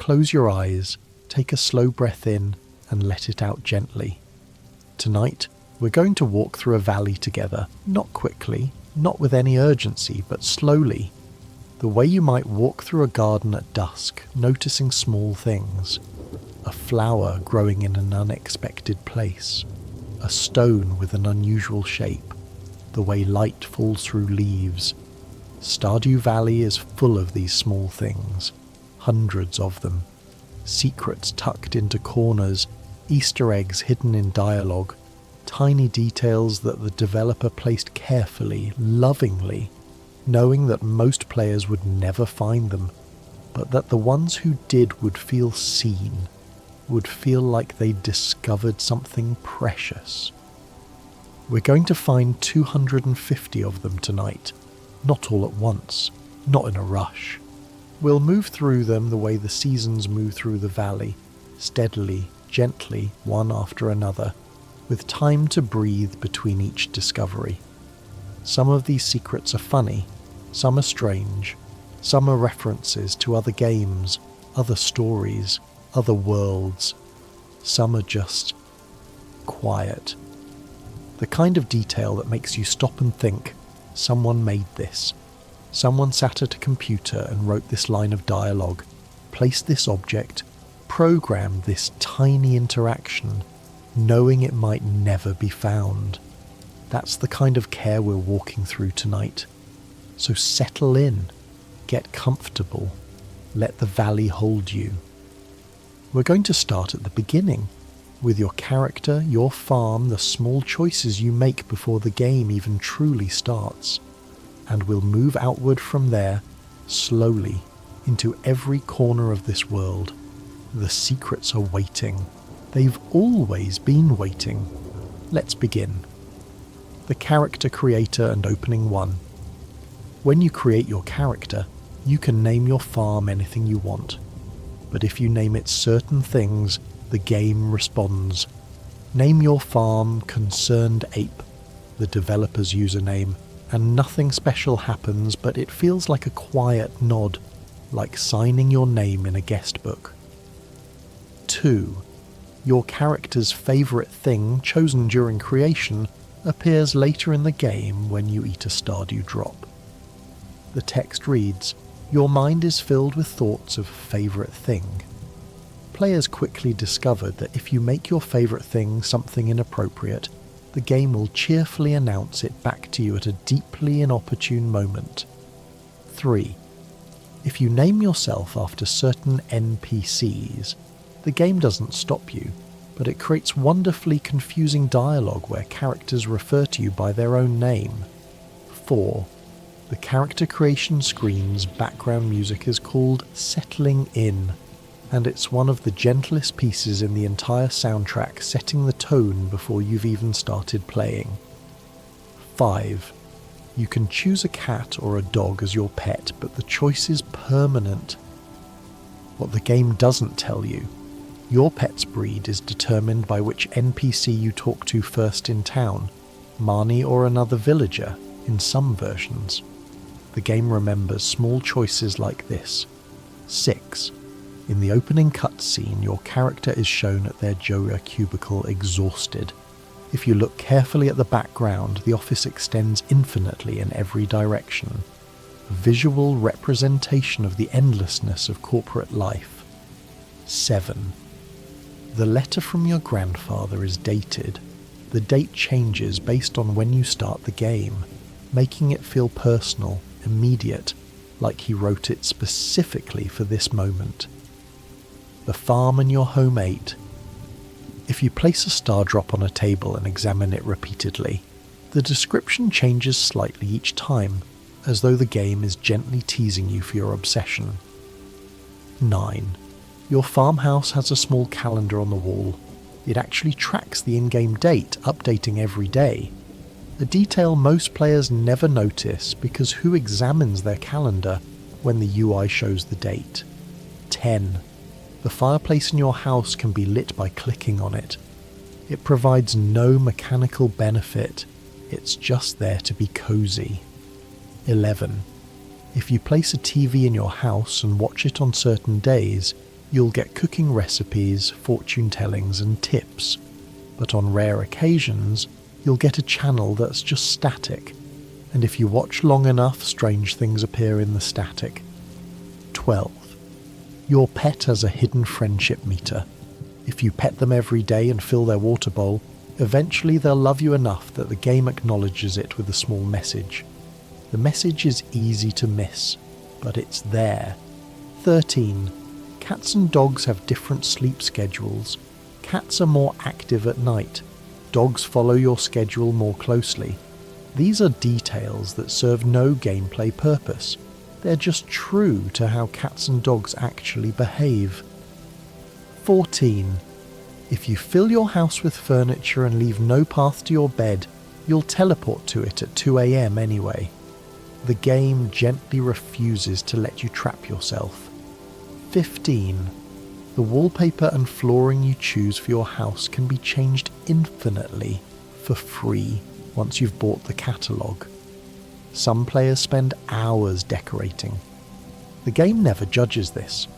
close your eyes, take a slow breath in, and let it out gently. Tonight, we're going to walk through a valley together, not quickly, not with any urgency, but slowly. The way you might walk through a garden at dusk, noticing small things. A flower growing in an unexpected place. A stone with an unusual shape. The way light falls through leaves. Stardew Valley is full of these small things. Hundreds of them. Secrets tucked into corners, Easter eggs hidden in dialogue, tiny details that the developer placed carefully, lovingly, knowing that most players would never find them, but that the ones who did would feel seen, would feel like they'd discovered something precious. We're going to find 250 of them tonight, not all at once, not in a rush. We'll move through them the way the seasons move through the valley, steadily, gently, one after another, with time to breathe between each discovery. Some of these secrets are funny, some are strange, some are references to other games, other stories, other worlds. Some are just quiet. The kind of detail that makes you stop and think, someone made this. Someone sat at a computer and wrote this line of dialogue, placed this object, programmed this tiny interaction, knowing it might never be found. That's the kind of care we're walking through tonight. So settle in, get comfortable, let the valley hold you. We're going to start at the beginning, with your character, your farm, the small choices you make before the game even truly starts. And we'll move outward from there, slowly, into every corner of this world. The secrets are waiting. They've always been waiting. Let's begin. The character creator and opening 1. When you create your character, you can name your farm anything you want. But if you name it certain things, the game responds. Name your farm Concerned Ape, the developer's username, and nothing special happens, but it feels like a quiet nod, like signing your name in a guest book. 2. Your character's favourite thing, chosen during creation, appears later in the game when you eat a Stardew drop. The text reads, "Your mind is filled with thoughts of favourite thing." Players quickly discovered that if you make your favourite thing something inappropriate, the game will cheerfully announce it back to you at a deeply inopportune moment. 3. If you name yourself after certain NPCs, the game doesn't stop you, but it creates wonderfully confusing dialogue where characters refer to you by their own name. 4. The character creation screen's background music is called Settling In, and it's one of the gentlest pieces in the entire soundtrack, setting the tone before you've even started playing. 5. You can choose a cat or a dog as your pet, but the choice is permanent. What the game doesn't tell you, your pet's breed is determined by which NPC you talk to first in town, Marnie or another villager, in some versions. The game remembers small choices like this. 6. In the opening cutscene, your character is shown at their Joya cubicle exhausted. If you look carefully at the background, the office extends infinitely in every direction. A visual representation of the endlessness of corporate life. 7. The letter from your grandfather is dated. The date changes based on when you start the game, making it feel personal, immediate, like he wrote it specifically for this moment. The farm and your home 8. If you place a star drop on a table and examine it repeatedly, the description changes slightly each time, as though the game is gently teasing you for your obsession. 9. Your farmhouse has a small calendar on the wall. It actually tracks the in-game date, updating every day. A detail most players never notice because who examines their calendar when the UI shows the date? 10. The fireplace in your house can be lit by clicking on it. It provides no mechanical benefit, it's just there to be cozy. 11. If you place a TV in your house and watch it on certain days, You'll get cooking recipes, fortune tellings and tips, but on rare occasions, you'll get a channel that's just static, and if you watch long enough, strange things appear in the static. 12. Your pet has a hidden friendship meter. If you pet them every day and fill their water bowl, eventually they'll love you enough that the game acknowledges it with a small message. The message is easy to miss, but it's there. 13. Cats and dogs have different sleep schedules. Cats are more active at night. Dogs follow your schedule more closely. These are details that serve no gameplay purpose. They're just true to how cats and dogs actually behave. 14. If you fill your house with furniture and leave no path to your bed, you'll teleport to it at 2 a.m. anyway. The game gently refuses to let you trap yourself. 15. The wallpaper and flooring you choose for your house can be changed infinitely for free once you've bought the catalogue. Some players spend hours decorating. The game never judges this.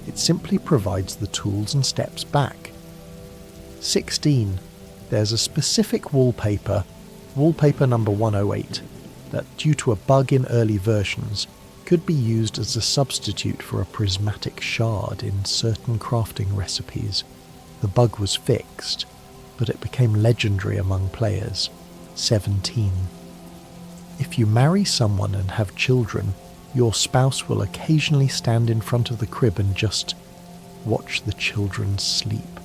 It simply provides the tools and steps back. 16. There's a specific wallpaper number 108, that due to a bug in early versions could be used as a substitute for a prismatic shard in certain crafting recipes. The bug was fixed, but it became legendary among players. 17. If you marry someone and have children, your spouse will occasionally stand in front of the crib and just watch the children sleep.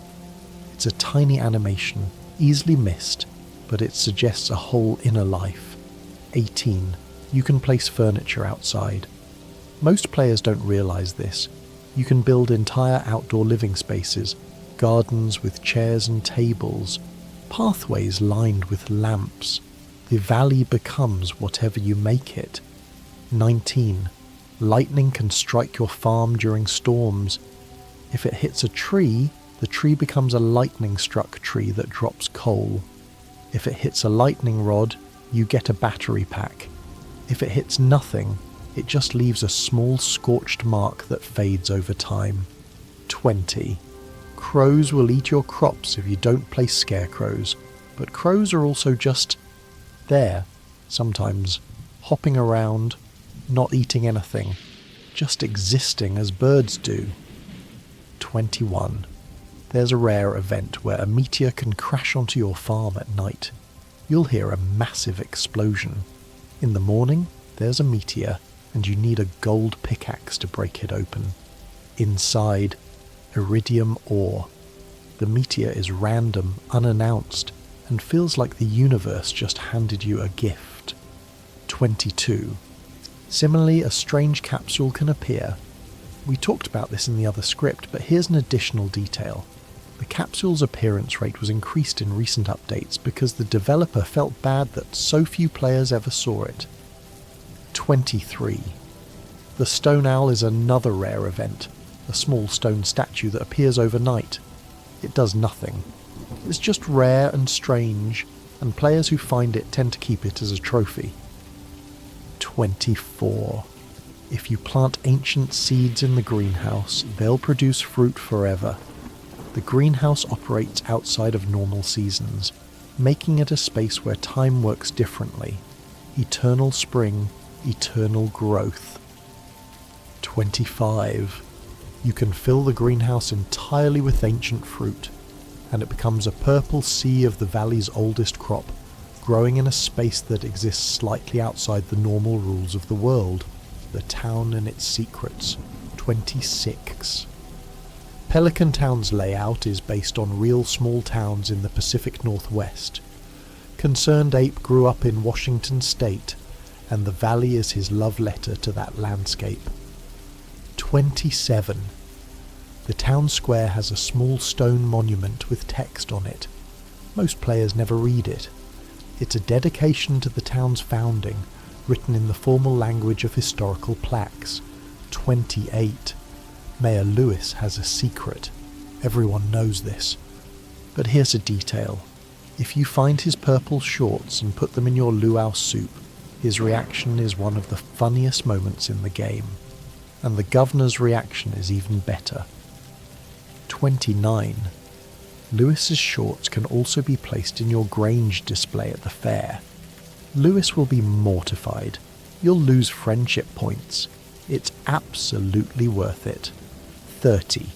It's a tiny animation, easily missed, but it suggests a whole inner life. 18. You can place furniture outside. Most players don't realise this. You can build entire outdoor living spaces, gardens with chairs and tables, pathways lined with lamps. The valley becomes whatever you make it. 19. Lightning can strike your farm during storms. If it hits a tree, the tree becomes a lightning-struck tree that drops coal. If it hits a lightning rod, you get a battery pack. If it hits nothing, it just leaves a small scorched mark that fades over time. 20. Crows will eat your crops if you don't place scarecrows, but crows are also just there, sometimes, hopping around, not eating anything, just existing as birds do. 21. There's a rare event where a meteor can crash onto your farm at night. You'll hear a massive explosion. In the morning, there's a meteor, and you need a gold pickaxe to break it open. Inside, iridium ore. The meteor is random, unannounced, and feels like the universe just handed you a gift. 22. Similarly, a strange capsule can appear. We talked about this in the other script, but here's an additional detail. The capsule's appearance rate was increased in recent updates because the developer felt bad that so few players ever saw it. 23. The stone owl is another rare event, a small stone statue that appears overnight. It does nothing. It's just rare and strange, and players who find it tend to keep it as a trophy. 24. If you plant ancient seeds in the greenhouse, they'll produce fruit forever. The greenhouse operates outside of normal seasons, making it a space where time works differently. Eternal spring, eternal growth. 25. You can fill the greenhouse entirely with ancient fruit, and it becomes a purple sea of the valley's oldest crop, growing in a space that exists slightly outside the normal rules of the world, the town and its secrets. 26. Pelican Town's layout is based on real small towns in the Pacific Northwest. Concerned Ape grew up in Washington State, and the valley is his love letter to that landscape. 27. The town square has a small stone monument with text on it. Most players never read it. It's a dedication to the town's founding, written in the formal language of historical plaques. 28. Mayor Lewis has a secret. Everyone knows this. But here's a detail. If you find his purple shorts and put them in your luau soup, his reaction is one of the funniest moments in the game. And the governor's reaction is even better. 29. Lewis's shorts can also be placed in your Grange display at the fair. Lewis will be mortified. You'll lose friendship points. It's absolutely worth it. 30.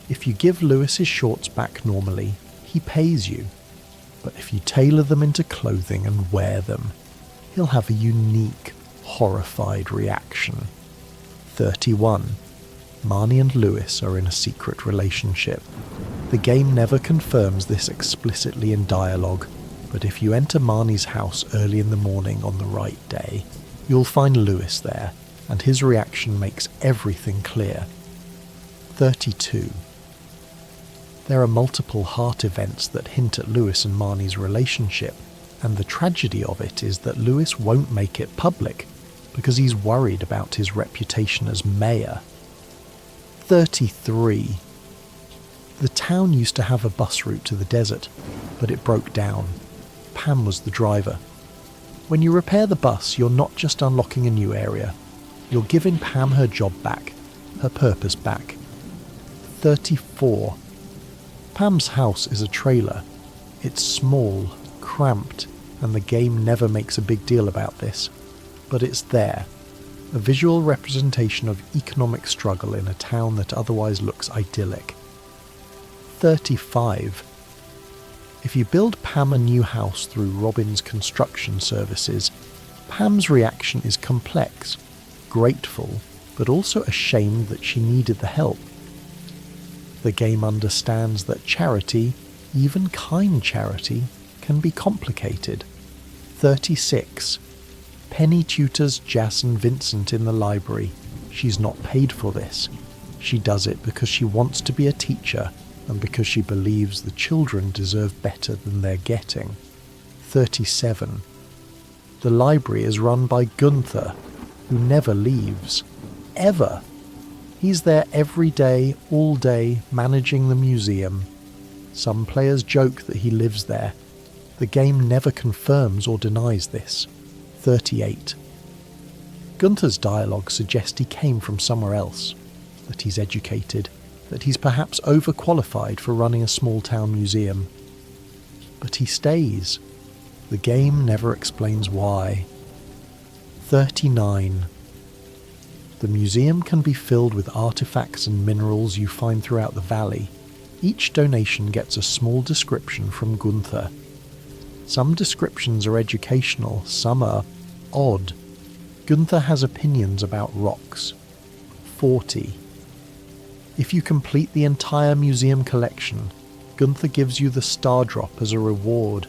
If you give Lewis his shorts back normally, he pays you. But if you tailor them into clothing and wear them, he'll have a unique, horrified reaction. 31. Marnie and Lewis are in a secret relationship. The game never confirms this explicitly in dialogue, but if you enter Marnie's house early in the morning on the right day, you'll find Lewis there, and his reaction makes everything clear. 32. There are multiple heart events that hint at Lewis and Marnie's relationship, and the tragedy of it is that Lewis won't make it public because he's worried about his reputation as mayor. 33. The town used to have a bus route to the desert, but it broke down. Pam was the driver. When you repair the bus, you're not just unlocking a new area. You're giving Pam her job back, her purpose back. 34. Pam's house is a trailer. It's small, cramped, and the game never makes a big deal about this. But it's there. A visual representation of economic struggle in a town that otherwise looks idyllic. 35. If you build Pam a new house through Robin's construction services, Pam's reaction is complex, grateful, but also ashamed that she needed the help. The game understands that charity, even kind charity, can be complicated. 36. Penny tutors Jas and Vincent in the library. She's not paid for this. She does it because she wants to be a teacher and because she believes the children deserve better than they're getting. 37. The library is run by Gunther, who never leaves. Ever. He's there every day, all day, managing the museum. Some players joke that he lives there. The game never confirms or denies this. 38. Gunther's dialogue suggests he came from somewhere else, that he's educated, that he's perhaps overqualified for running a small-town museum. But he stays. The game never explains why. 39. The museum can be filled with artifacts and minerals you find throughout the valley. Each donation gets a small description from Gunther. Some descriptions are educational, some are odd. Gunther has opinions about rocks. 40. If you complete the entire museum collection, Gunther gives you the star drop as a reward.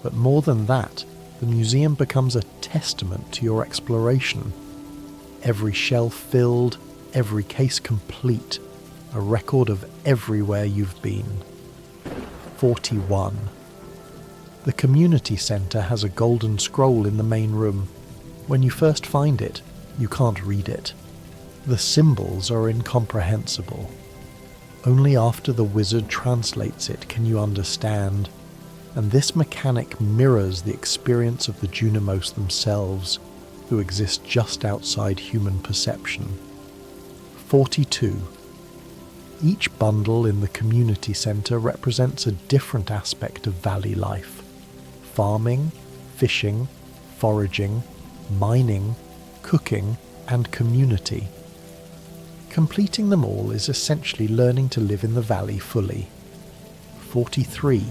But more than that, the museum becomes a testament to your exploration. Every shelf filled, every case complete, a record of everywhere you've been. 41. The community centre has a golden scroll in the main room. When you first find it, you can't read it. The symbols are incomprehensible. Only after the wizard translates it can you understand, and this mechanic mirrors the experience of the Junimos themselves, who exist just outside human perception. 42. Each bundle in the community centre represents a different aspect of valley life. Farming, fishing, foraging, mining, cooking, and community. Completing them all is essentially learning to live in the valley fully. 43.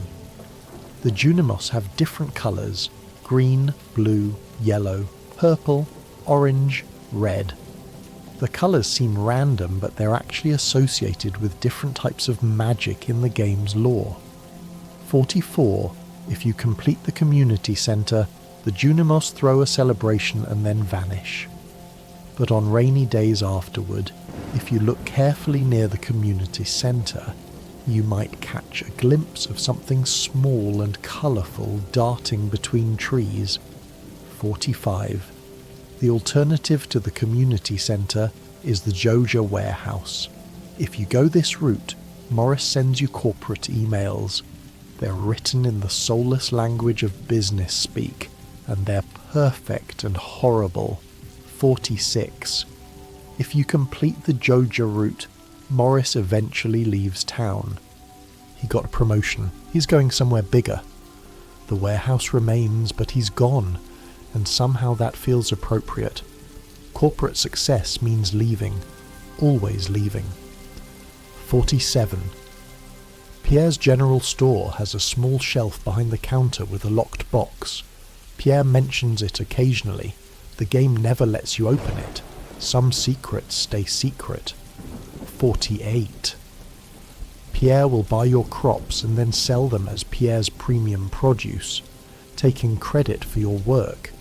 The Junimos have different colours: green, blue, yellow, purple, orange, red. The colours seem random, but they're actually associated with different types of magic in the game's lore. 44. If you complete the community centre, the Junimos throw a celebration and then vanish. But on rainy days afterward, if you look carefully near the community centre, you might catch a glimpse of something small and colourful darting between trees. 45. The alternative to the community centre is the Joja warehouse. If you go this route, Morris sends you corporate emails. They're written in the soulless language of business speak, and they're perfect and horrible. 46. If you complete the Joja route, Morris eventually leaves town. He got a promotion. He's going somewhere bigger. The warehouse remains, but he's gone, and somehow that feels appropriate. Corporate success means leaving. Always leaving. 47. Pierre's general store has a small shelf behind the counter with a locked box. Pierre mentions it occasionally. The game never lets you open it. Some secrets stay secret. 48. Pierre will buy your crops and then sell them as Pierre's premium produce, taking credit for your work.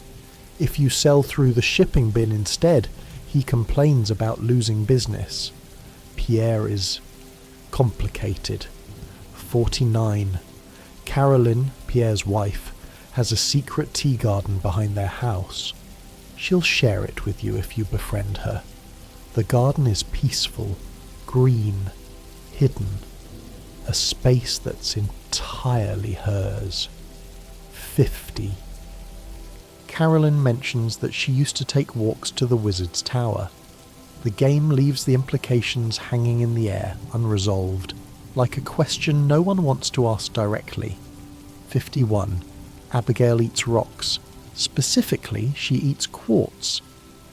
If you sell through the shipping bin instead, he complains about losing business. Pierre is complicated. 49. Carolyn, Pierre's wife, has a secret tea garden behind their house. She'll share it with you if you befriend her. The garden is peaceful, green, hidden, a space that's entirely hers. 50. Carolyn mentions that she used to take walks to the Wizard's Tower. The game leaves the implications hanging in the air, unresolved, like a question no one wants to ask directly. 51. Abigail eats rocks. Specifically, she eats quartz.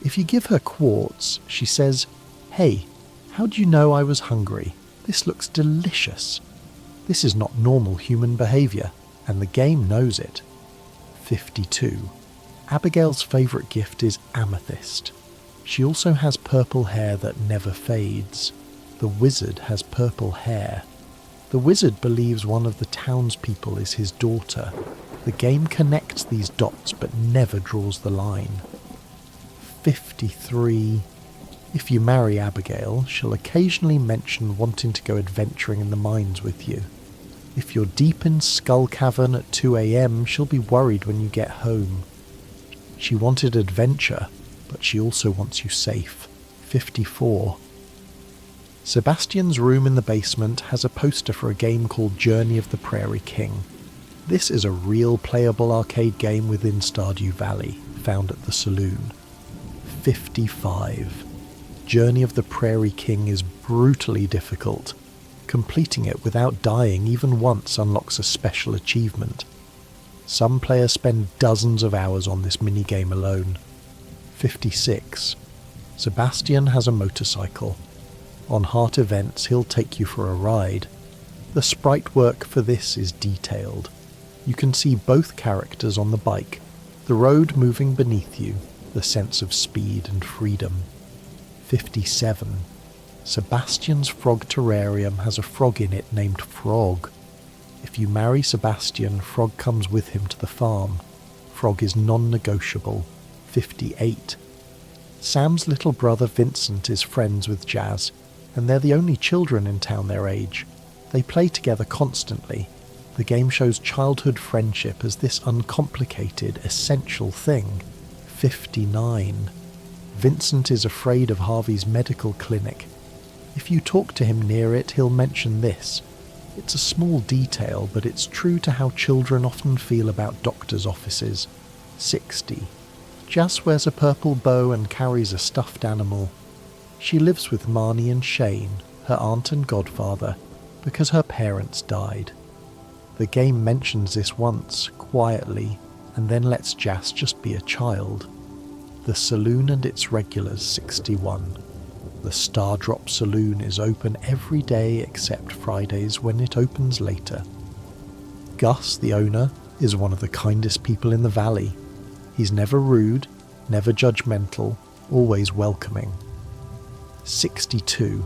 If you give her quartz, she says, "Hey, how do you know I was hungry? This looks delicious." This is not normal human behaviour, and the game knows it. 52. Abigail's favourite gift is amethyst. She also has purple hair that never fades. The wizard has purple hair. The wizard believes one of the townspeople is his daughter. The game connects these dots but never draws the line. 53. If you marry Abigail, she'll occasionally mention wanting to go adventuring in the mines with you. If you're deep in Skull Cavern at 2 a.m, she'll be worried when you get home. She wanted adventure, but she also wants you safe. 54. Sebastian's room in the basement has a poster for a game called Journey of the Prairie King. This is a real playable arcade game within Stardew Valley, found at the saloon. 55. Journey of the Prairie King is brutally difficult. Completing it without dying even once unlocks a special achievement. Some players spend dozens of hours on this minigame alone. 56. Sebastian has a motorcycle. On heart events, he'll take you for a ride. The sprite work for this is detailed. You can see both characters on the bike, the road moving beneath you, the sense of speed and freedom. 57. Sebastian's frog terrarium has a frog in it named Frog. If you marry Sebastian, Frog comes with him to the farm. Frog is non-negotiable. 58. Sam's little brother Vincent is friends with Jazz, and they're the only children in town their age. They play together constantly. The game shows childhood friendship as this uncomplicated, essential thing. 59. Vincent is afraid of Harvey's medical clinic. If you talk to him near it, he'll mention this. It's a small detail, but it's true to how children often feel about doctors' offices. 60. Jazz wears a purple bow and carries a stuffed animal. She lives with Marnie and Shane, her aunt and godfather, because her parents died. The game mentions this once, quietly, and then lets Jazz just be a child. The saloon and its regulars. 61. The Stardrop Saloon is open every day except Fridays when it opens later. Gus, the owner, is one of the kindest people in the valley. He's never rude, never judgmental, always welcoming. 62.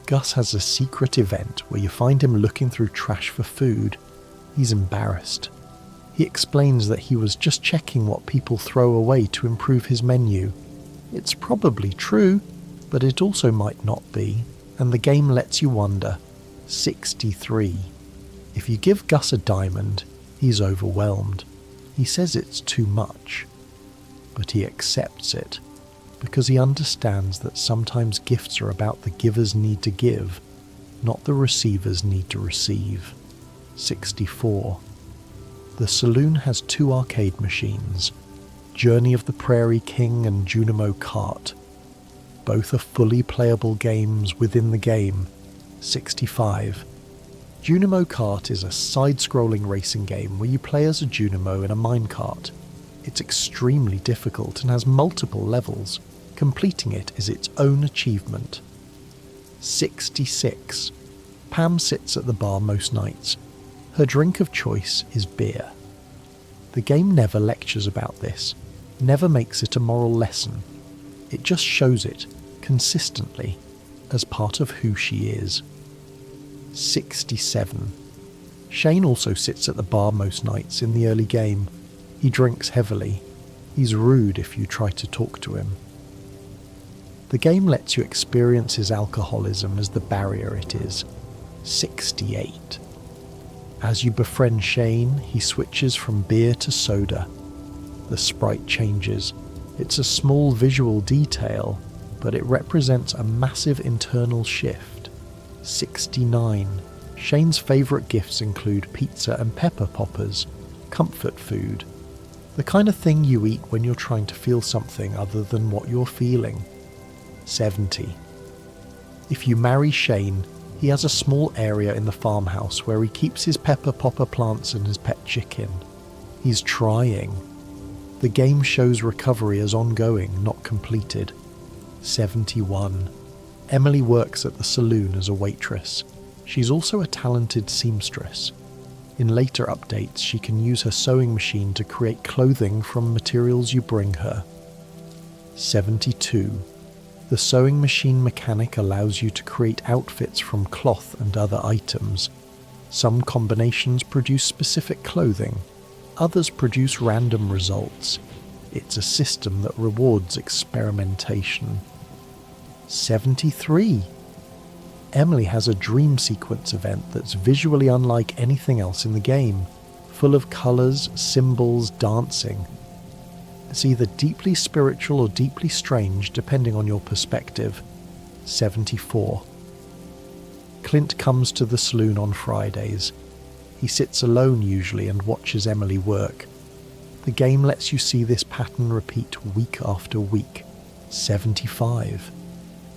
Gus has a secret event where you find him looking through trash for food. He's embarrassed. He explains that he was just checking what people throw away to improve his menu. It's probably true, but it also might not be, and the game lets you wonder. 63. If you give Gus a diamond, he's overwhelmed. He says it's too much, but he accepts it, because he understands that sometimes gifts are about the giver's need to give, not the receiver's need to receive. 64. The saloon has 2 arcade machines, Journey of the Prairie King and Junimo Kart. both are fully playable games within the game. 65. Junimo Kart is a side-scrolling racing game where you play as a Junimo in a minecart. It's extremely difficult and has multiple levels. Completing it is its own achievement. 66. Pam sits at the bar most nights. Her drink of choice is beer. The game never lectures about this, never makes it a moral lesson. It just shows it, consistently, as part of who she is. 67. Shane also sits at the bar most nights in the early game. He drinks heavily. He's rude if you try to talk to him. The game lets you experience his alcoholism as the barrier it is. 68. As you befriend Shane, he switches from beer to soda. The sprite changes. It's a small visual detail, but it represents a massive internal shift. 69. Shane's favourite gifts include pizza and pepper poppers, comfort food. The kind of thing you eat when you're trying to feel something other than what you're feeling. 70. If you marry Shane, he has a small area in the farmhouse where he keeps his pepper popper plants and his pet chicken. He's trying. The game shows recovery as ongoing, not completed. 71. Emily works at the saloon as a waitress. She's also a talented seamstress. In later updates, she can use her sewing machine to create clothing from materials you bring her. 72. The sewing machine mechanic allows you to create outfits from cloth and other items. Some combinations produce specific clothing, others produce random results. It's a system that rewards experimentation. 73. Emily has a dream sequence event that's visually unlike anything else in the game, full of colours, symbols, dancing. It's either deeply spiritual or deeply strange, depending on your perspective. 74. Clint comes to the saloon on Fridays. He sits alone usually and watches Emily work. The game lets you see this pattern repeat week after week. 75.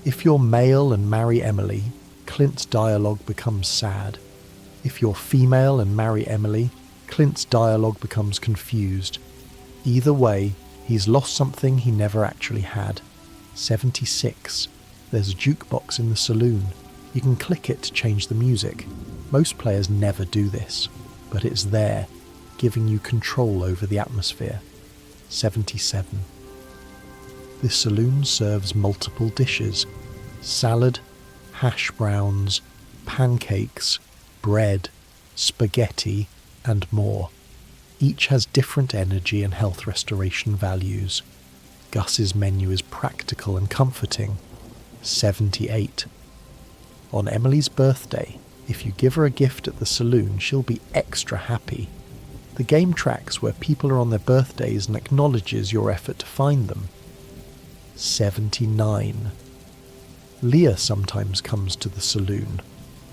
If you're male and marry Emily, Clint's dialogue becomes sad. If you're female and marry Emily, Clint's dialogue becomes confused. Either way, he's lost something he never actually had. 76. There's a jukebox in the saloon. You can click it to change the music. Most players never do this, but it's there, giving you control over the atmosphere. 77. The saloon serves multiple dishes: salad, hash browns, pancakes, bread, spaghetti, and more. Each has different energy and health restoration values. Gus's menu is practical and comforting. 78. On Emily's birthday, if you give her a gift at the saloon, she'll be extra happy. The game tracks where people are on their birthdays and acknowledges your effort to find them. 79. Leah sometimes comes to the saloon.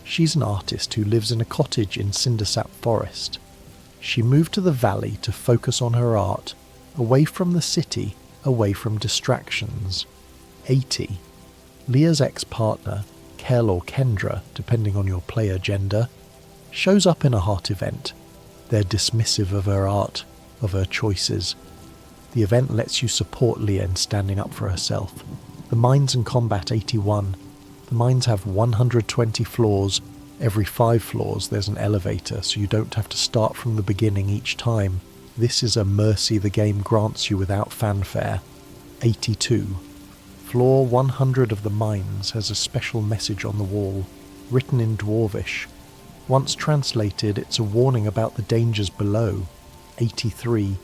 She's an artist who lives in a cottage in Cindersap Forest. She moved to the valley to focus on her art, away from the city, away from distractions. 80. Leah's ex-partner, Kel or Kendra, depending on your player gender, shows up in a heart event. They're dismissive of her art, of her choices. The event lets you support Leah in standing up for herself. The mines and combat 81. The mines have 120 floors. Every 5 floors there's an elevator, so you don't have to start from the beginning each time. This is a mercy the game grants you without fanfare. 82. Floor 100 of the mines has a special message on the wall, written in Dwarvish. Once translated, it's a warning about the dangers below. 83.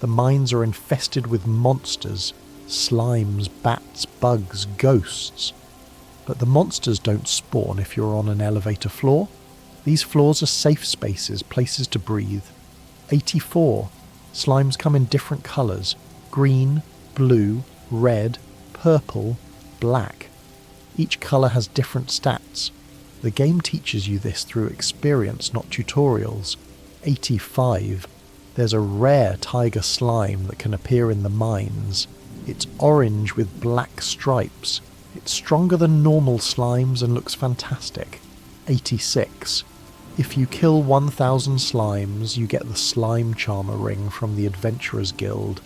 The mines are infested with monsters, slimes, bats, bugs, ghosts. But the monsters don't spawn if you're on an elevator floor. These floors are safe spaces, places to breathe. 84. Slimes come in different colours: green, blue, red, purple, black. Each colour has different stats. The game teaches you this through experience, not tutorials. 85. There's a rare tiger slime that can appear in the mines. It's orange with black stripes. It's stronger than normal slimes and looks fantastic. 86. If you kill 1000 slimes, you get the Slime Charmer ring from the Adventurers Guild.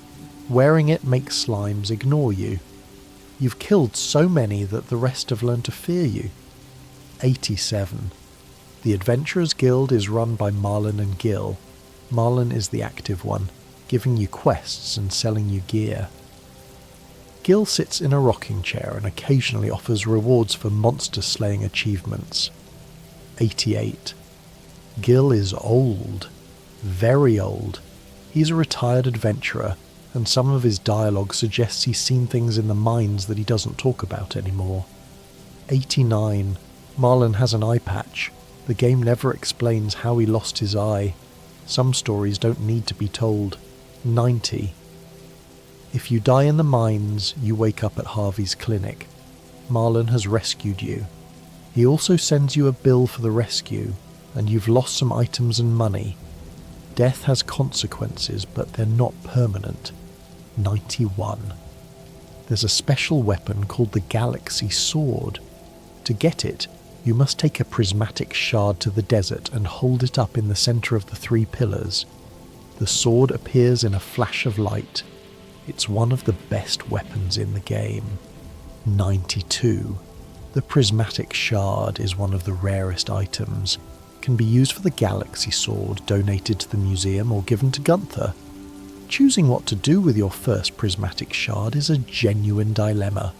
Wearing it makes slimes ignore you. You've killed so many that the rest have learned to fear you. 87. The Adventurers Guild is run by Marlin and Gil. Marlin is the active one, giving you quests and selling you gear. Gil sits in a rocking chair and occasionally offers rewards for monster slaying achievements. 88. Gil is old. Very old. He's a retired adventurer, and some of his dialogue suggests he's seen things in the mines that he doesn't talk about anymore. 89. Marlin has an eye patch. The game never explains how he lost his eye. Some stories don't need to be told. 90. If you die in the mines, you wake up at Harvey's clinic. Marlin has rescued you. He also sends you a bill for the rescue, and you've lost some items and money. Death has consequences, but they're not permanent. 91. There's a special weapon called the Galaxy Sword. To get it, you must take a prismatic shard to the desert and hold it up in the centre of the 3 pillars. The sword appears in a flash of light. It's one of the best weapons in the game. 92. The prismatic shard is one of the rarest items. Can be used for the Galaxy Sword, donated to the museum or given to Gunther. Choosing what to do with your first prismatic shard is a genuine dilemma.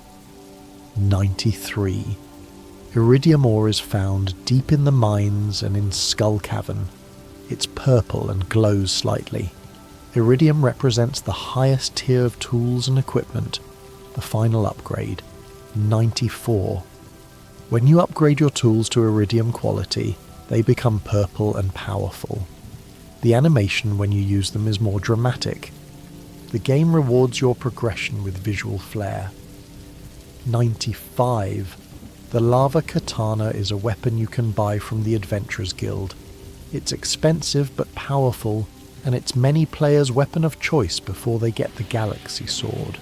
93. Iridium ore is found deep in the mines and in Skull Cavern. It's purple and glows slightly. Iridium represents the highest tier of tools and equipment, the final upgrade. 94. When you upgrade your tools to iridium quality, they become purple and powerful. The animation when you use them is more dramatic. The game rewards your progression with visual flair. 95. The Lava Katana is a weapon you can buy from the Adventurers Guild. It's expensive but powerful, and it's many players' weapon of choice before they get the Galaxy Sword.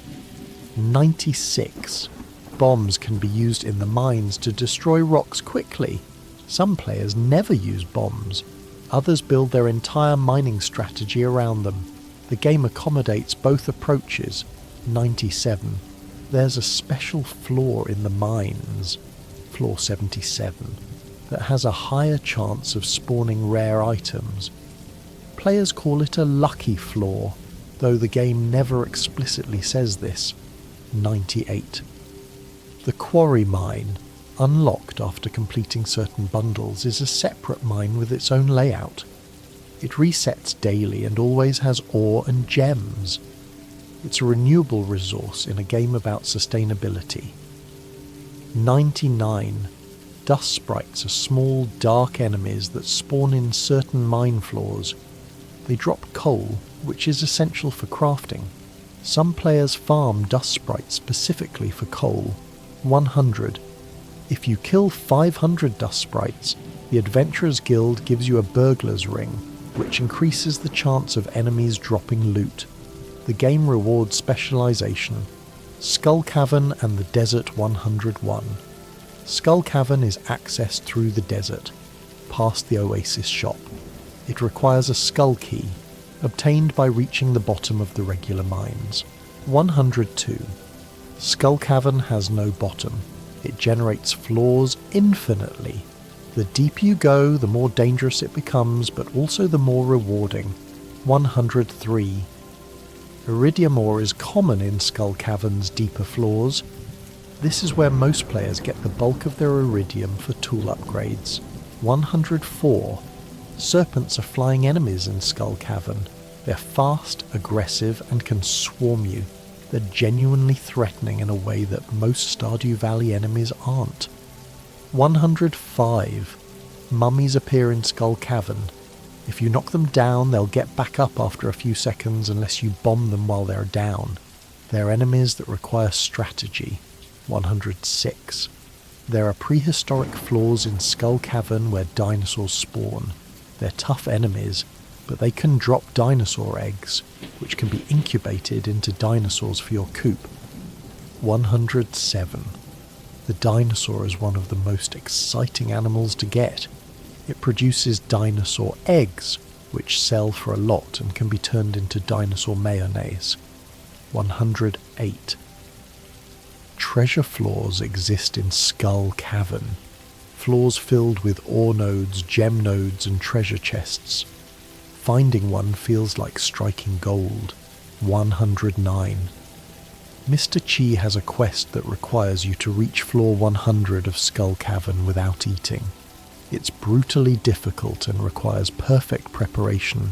96. Bombs can be used in the mines to destroy rocks quickly. Some players never use bombs. Others build their entire mining strategy around them. The game accommodates both approaches. 97. There's a special floor in the mines, floor 77, that has a higher chance of spawning rare items. Players call it a lucky floor, though the game never explicitly says this. 98. The quarry mine, unlocked after completing certain bundles, is a separate mine with its own layout. It resets daily and always has ore and gems. It's a renewable resource in a game about sustainability. 99. Dust sprites are small, dark enemies that spawn in certain mine floors. They drop coal, which is essential for crafting. Some players farm dust sprites specifically for coal. 100. If you kill 500 dust sprites, the Adventurers Guild gives you a burglar's ring, which increases the chance of enemies dropping loot. The game rewards specialization. Skull Cavern and the Desert 101. Skull Cavern is accessed through the desert, past the Oasis shop. It requires a skull key, obtained by reaching the bottom of the regular mines. 102. Skull Cavern has no bottom. It generates floors infinitely. The deeper you go, the more dangerous it becomes, but also the more rewarding. 103. Iridium ore is common in Skull Cavern's deeper floors. This is where most players get the bulk of their iridium for tool upgrades. 104. Serpents are flying enemies in Skull Cavern. They're fast, aggressive, and can swarm you. They're genuinely threatening in a way that most Stardew Valley enemies aren't. 105. Mummies appear in Skull Cavern. If you knock them down, they'll get back up after a few seconds unless you bomb them while they're down. They're enemies that require strategy. 106. There are prehistoric floors in Skull Cavern where dinosaurs spawn. They're tough enemies, but they can drop dinosaur eggs, which can be incubated into dinosaurs for your coop. 107. The dinosaur is one of the most exciting animals to get. It produces dinosaur eggs, which sell for a lot and can be turned into dinosaur mayonnaise. 108. Treasure floors exist in Skull Cavern. Floors filled with ore nodes, gem nodes and treasure chests. Finding one feels like striking gold. 109. Mr. Chi has a quest that requires you to reach floor 100 of Skull Cavern without eating. It's brutally difficult and requires perfect preparation.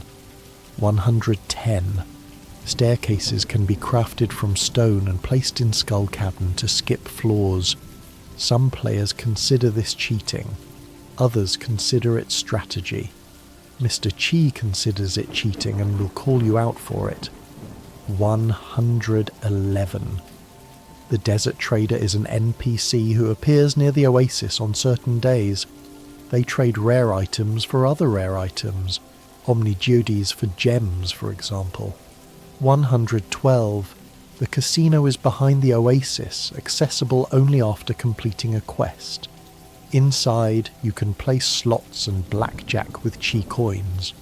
110. Staircases can be crafted from stone and placed in Skull Cavern to skip floors. Some players consider this cheating. Others consider it strategy. Mr. Chi considers it cheating and will call you out for it. 111. The Desert Trader is an NPC who appears near the oasis on certain days. They trade rare items for other rare items. Omnigeodes for gems, for example. 112. The casino is behind the oasis, accessible only after completing a quest. Inside, you can place slots and blackjack with chi coins.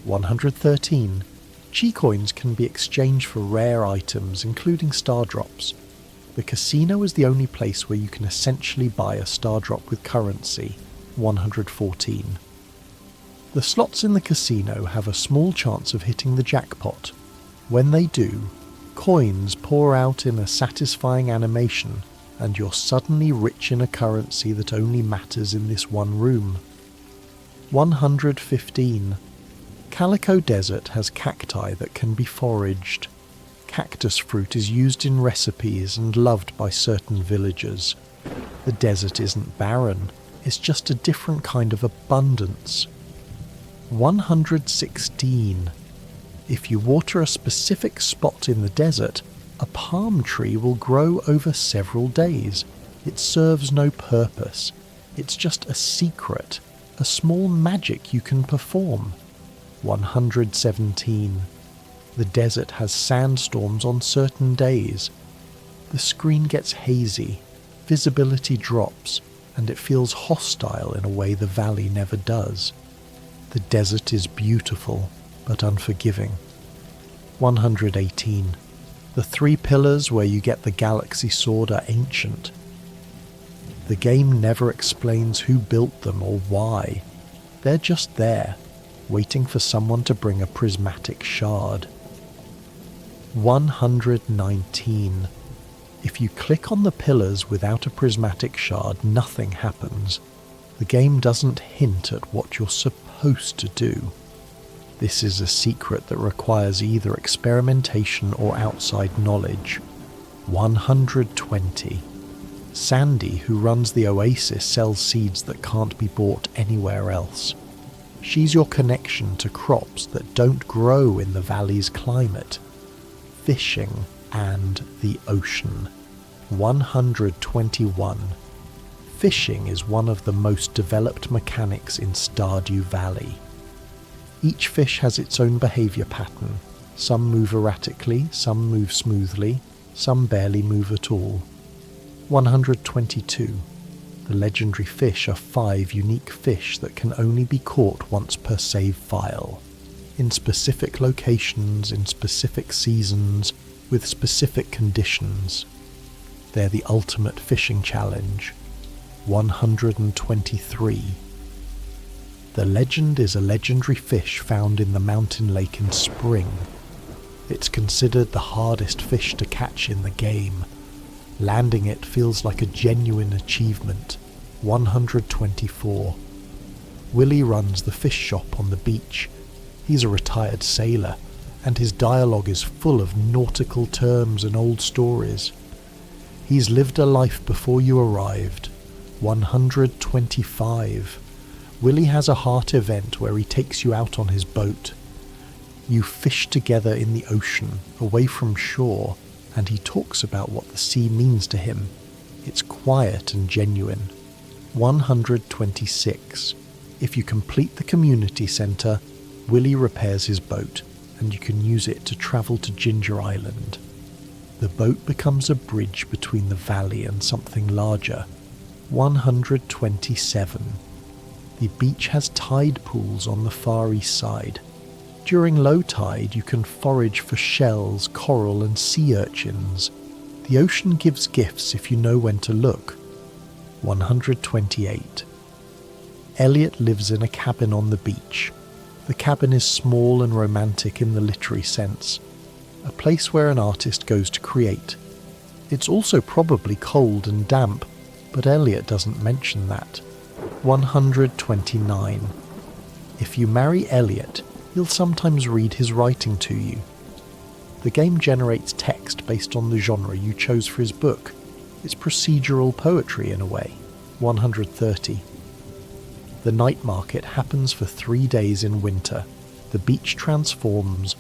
113. Chi coins can be exchanged for rare items, including star drops. The casino is the only place where you can essentially buy a star drop with currency. 114. The slots in the casino have a small chance of hitting the jackpot. When they do, coins pour out in a satisfying animation, and you're suddenly rich in a currency that only matters in this one room. 115. Calico Desert has cacti that can be foraged. Cactus fruit is used in recipes and loved by certain villagers. The desert isn't barren, it's just a different kind of abundance. 116. If you water a specific spot in the desert, a palm tree will grow over several days. It serves no purpose. It's just a secret, a small magic you can perform. 117. The desert has sandstorms on certain days. The screen gets hazy, visibility drops, and it feels hostile in a way the valley never does. The desert is beautiful, but unforgiving. 118. The 3 pillars where you get the galaxy sword are ancient. The game never explains who built them or why. They're just there, waiting for someone to bring a prismatic shard. 119. If you click on the pillars without a prismatic shard, nothing happens. The game doesn't hint at what you're supposed to do. This is a secret that requires either experimentation or outside knowledge. 120. Sandy, who runs the oasis, sells seeds that can't be bought anywhere else. She's your connection to crops that don't grow in the valley's climate. Fishing and the ocean. 121. Fishing is one of the most developed mechanics in Stardew Valley. Each fish has its own behaviour pattern. Some move erratically, some move smoothly, some barely move at all. 122. The legendary fish are 5 unique fish that can only be caught once per save file, in specific locations, in specific seasons, with specific conditions. They're the ultimate fishing challenge. 123. The legend is a legendary fish found in the mountain lake in spring. It's considered the hardest fish to catch in the game. Landing it feels like a genuine achievement. 124. Willie runs the fish shop on the beach. He's a retired sailor, and his dialogue is full of nautical terms and old stories. He's lived a life before you arrived. 125. Willie has a heart event where he takes you out on his boat. You fish together in the ocean, away from shore, and he talks about what the sea means to him. It's quiet and genuine. 126. If you complete the community centre, Willie repairs his boat, and you can use it to travel to Ginger Island. The boat becomes a bridge between the valley and something larger. 127. The beach has tide pools on the far east side. During low tide, you can forage for shells, coral and sea urchins. The ocean gives gifts if you know when to look. 128. Elliot lives in a cabin on the beach. The cabin is small and romantic in the literary sense, a place where an artist goes to create. It's also probably cold and damp, but Elliot doesn't mention that. 129. If you marry Elliot, he'll sometimes read his writing to you. The game generates text based on the genre you chose for his book. It's procedural poetry in a way. 130. The night market happens for 3 days in winter. The beach transforms,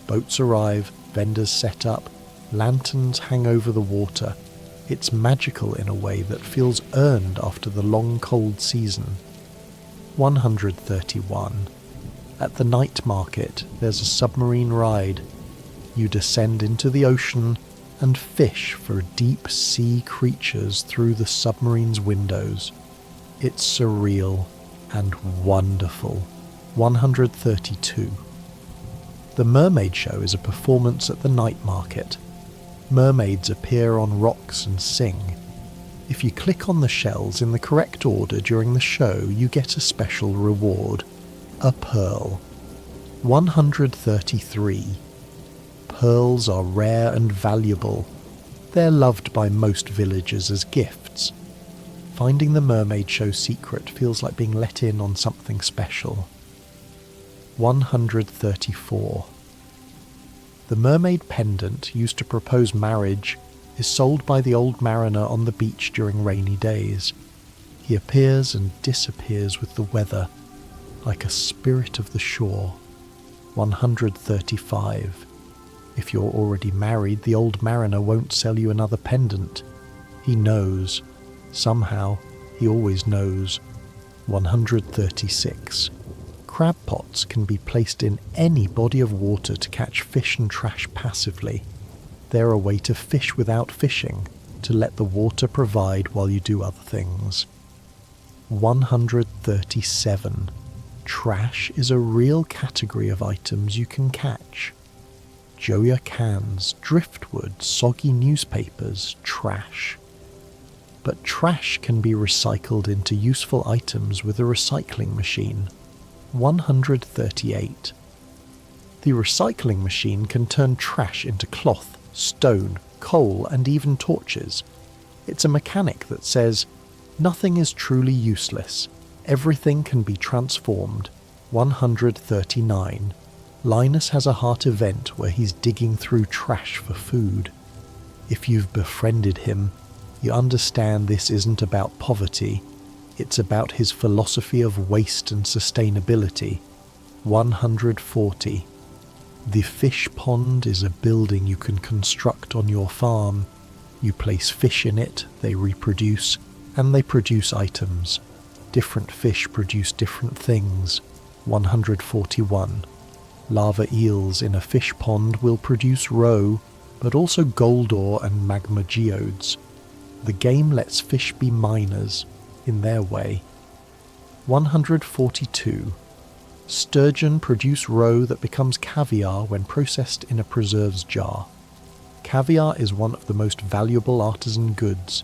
boats arrive, vendors set up, lanterns hang over the water. It's magical in a way that feels earned after the long cold season. 131. At the night market, there's a submarine ride. You descend into the ocean and fish for deep sea creatures through the submarine's windows. It's surreal and wonderful. 132. The Mermaid Show is a performance at the night market. Mermaids appear on rocks and sing. If you click on the shells in the correct order during the show, you get a special reward. A pearl. 133. Pearls are rare and valuable. They're loved by most villagers as gifts. Finding the Mermaid Show secret feels like being let in on something special. 134. The mermaid pendant used to propose marriage is sold by the old mariner on the beach during rainy days. He appears and disappears with the weather, like a spirit of the shore. 135. If you're already married, the old mariner won't sell you another pendant. He knows. Somehow, he always knows. 136. Crab pots can be placed in any body of water to catch fish and trash passively. They're a way to fish without fishing, to let the water provide while you do other things. 137. Trash is a real category of items you can catch. Joya cans, driftwood, soggy newspapers, trash. But trash can be recycled into useful items with a recycling machine. 138. The recycling machine can turn trash into cloth, stone, coal, and even torches. It's a mechanic that says, nothing is truly useless. Everything can be transformed. 139. Linus has a heart event where he's digging through trash for food. If you've befriended him, you understand this isn't about poverty. It's about his philosophy of waste and sustainability. 140. The fish pond is a building you can construct on your farm. You place fish in it, they reproduce, and they produce items. Different fish produce different things. 141. Lava eels in a fish pond will produce roe, but also gold ore and magma geodes. The game lets fish be miners, in their way. 142. Sturgeon produce roe that becomes caviar when processed in a preserves jar. Caviar is one of the most valuable artisan goods.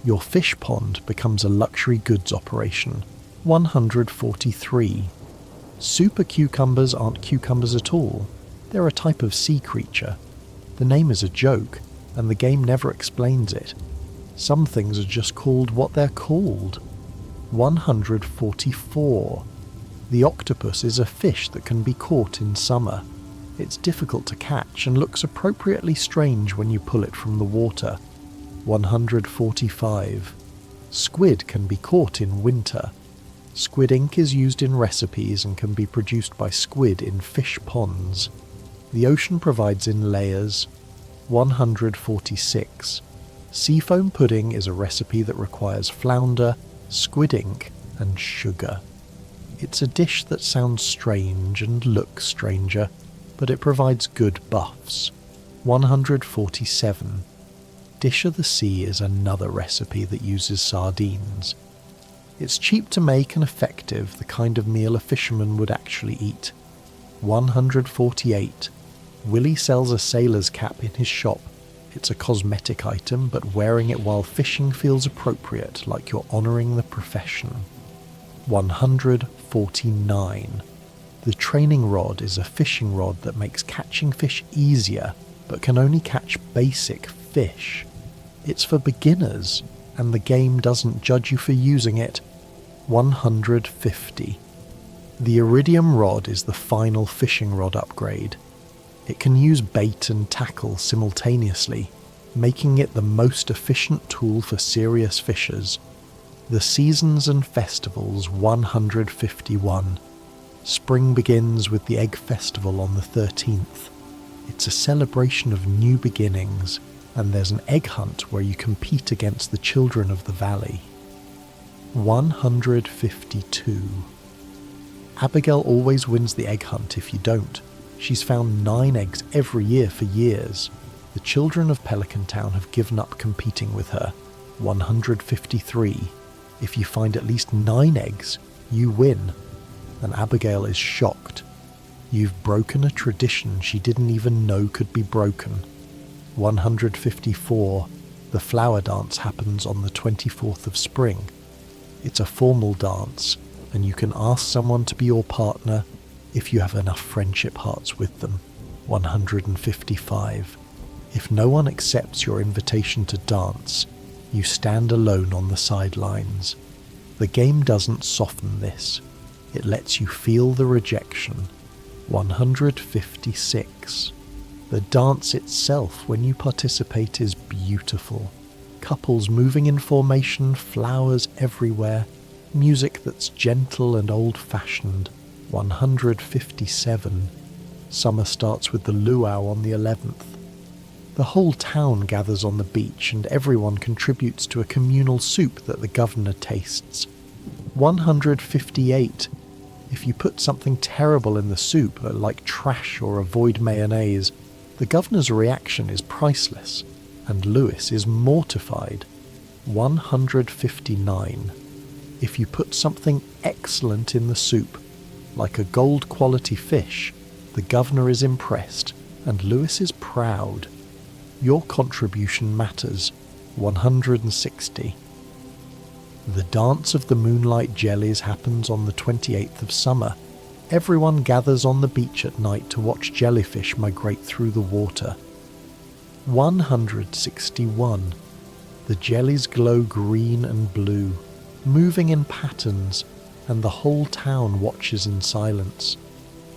Your fish pond becomes a luxury goods operation. 143. Super cucumbers aren't cucumbers at all. They're a type of sea creature. The name is a joke, and the game never explains it. Some things are just called what they're called. 144. The octopus is a fish that can be caught in summer. It's difficult to catch and looks appropriately strange when you pull it from the water. 145. Squid can be caught in winter. Squid ink is used in recipes and can be produced by squid in fish ponds. The ocean provides in layers. 146. Seafoam pudding is a recipe that requires flounder, squid ink, and sugar. It's a dish that sounds strange and looks stranger, but it provides good buffs. 147. Dish of the Sea is another recipe that uses sardines. It's cheap to make and effective, the kind of meal a fisherman would actually eat. 148. Willie sells a sailor's cap in his shop. It's a cosmetic item, but wearing it while fishing feels appropriate, like you're honouring the profession. 149. The training rod is a fishing rod that makes catching fish easier, but can only catch basic fish. It's for beginners, and the game doesn't judge you for using it. 150. The iridium rod is the final fishing rod upgrade. It can use bait and tackle simultaneously, making it the most efficient tool for serious fishers. The Seasons and Festivals. 151. Spring begins with the Egg Festival on the 13th. It's a celebration of new beginnings, and there's an egg hunt where you compete against the children of the valley. 152. Abigail always wins the egg hunt if you don't. She's found 9 eggs every year for years. The children of Pelican Town have given up competing with her. 153. If you find at least 9 eggs, you win. And Abigail is shocked. You've broken a tradition she didn't even know could be broken. 154. The flower dance happens on the 24th of spring. It's a formal dance, and you can ask someone to be your partner if you have enough friendship hearts with them. 155. If no one accepts your invitation to dance, you stand alone on the sidelines. The game doesn't soften this. It lets you feel the rejection. 156. The dance itself, when you participate, is beautiful. Couples moving in formation, flowers everywhere, music that's gentle and old-fashioned. 157. Summer starts with the luau on the 11th. The whole town gathers on the beach and everyone contributes to a communal soup that the governor tastes. 158. If you put something terrible in the soup, like trash or avoid mayonnaise, the governor's reaction is priceless, and Lewis is mortified. 159. If you put something excellent in the soup, like a gold quality fish, the governor is impressed, and Lewis is proud. Your contribution matters. 160. The Dance of the Moonlight Jellies happens on the 28th of summer. Everyone gathers on the beach at night to watch jellyfish migrate through the water. 161. The jellies glow green and blue, moving in patterns, and the whole town watches in silence.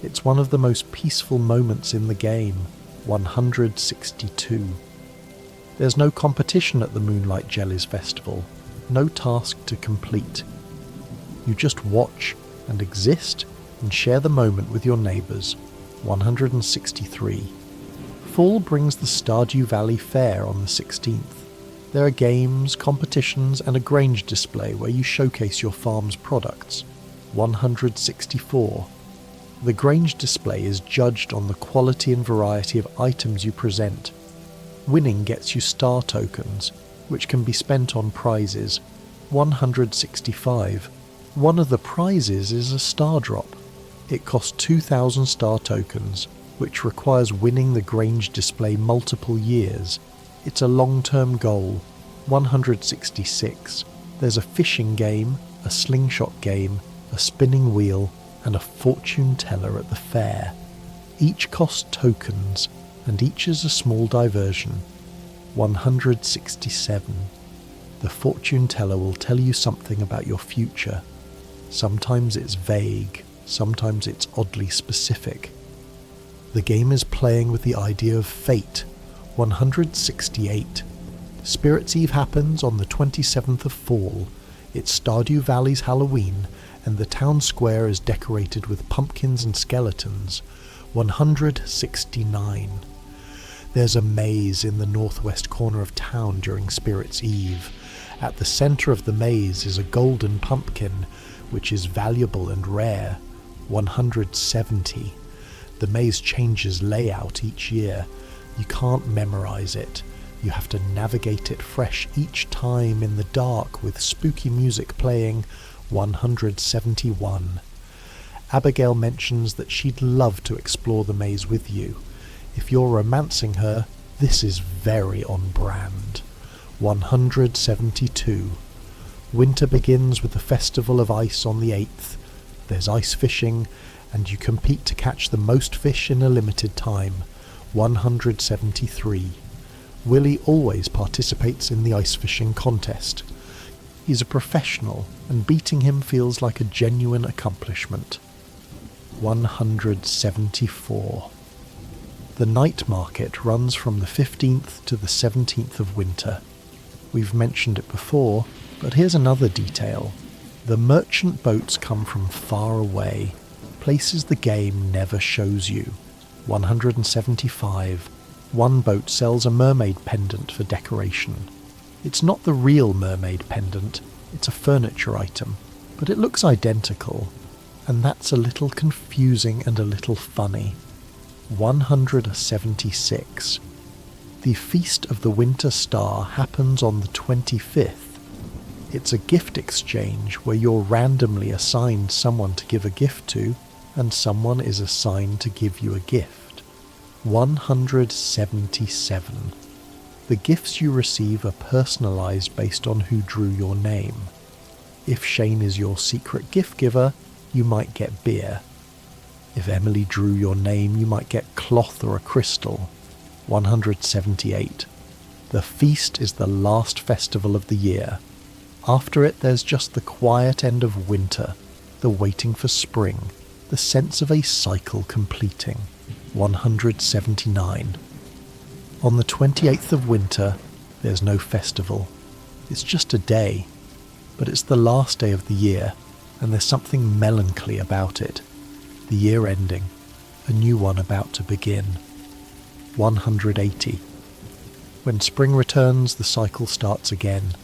It's one of the most peaceful moments in the game. 162. There's no competition at the Moonlight Jellies Festival, no task to complete. You just watch and exist and share the moment with your neighbours. 163. Fall brings the Stardew Valley Fair on the 16th. There are games, competitions and a Grange display where you showcase your farm's products. 164. The Grange display is judged on the quality and variety of items you present. Winning gets you star tokens, which can be spent on prizes. 165. One of the prizes is a star drop. It costs 2,000 star tokens, which requires winning the Grange display multiple years. It's a long-term goal. 166. There's a fishing game, a slingshot game, a spinning wheel, and a fortune teller at the fair. Each costs tokens, and each is a small diversion. 167. The fortune teller will tell you something about your future. Sometimes it's vague, sometimes it's oddly specific. The game is playing with the idea of fate. 168. Spirits Eve happens on the 27th of fall. It's Stardew Valley's Halloween, and the town square is decorated with pumpkins and skeletons. 169. There's a maze in the northwest corner of town during Spirits Eve. At the centre of the maze is a golden pumpkin, which is valuable and rare. 170. The maze changes layout each year. You can't memorize it. You have to navigate it fresh each time in the dark with spooky music playing. 171. Abigail mentions that she'd love to explore the maze with you. If you're romancing her, this is very on brand. 172. Winter begins with the Festival of Ice on the 8th. There's ice fishing, and you compete to catch the most fish in a limited time. 173. Willie always participates in the ice fishing contest. He's a professional, and beating him feels like a genuine accomplishment. 174. The night market runs from the 15th to the 17th of winter. We've mentioned it before, but here's another detail. The merchant boats come from far away, places the game never shows you. 175. One boat sells a mermaid pendant for decoration. It's not the real mermaid pendant, it's a furniture item, but it looks identical, and that's a little confusing and a little funny. 176. The Feast of the Winter Star happens on the 25th. It's a gift exchange where you're randomly assigned someone to give a gift to, and someone is assigned to give you a gift. 177. The gifts you receive are personalised based on who drew your name. If Shane is your secret gift giver, you might get beer. If Emily drew your name, you might get cloth or a crystal. 178. The feast is the last festival of the year. After it, there's just the quiet end of winter, the waiting for spring, the sense of a cycle completing. 179. On the 28th of winter, there's no festival. It's just a day, but it's the last day of the year, and there's something melancholy about it. The year ending, a new one about to begin. 180. When spring returns, the cycle starts again.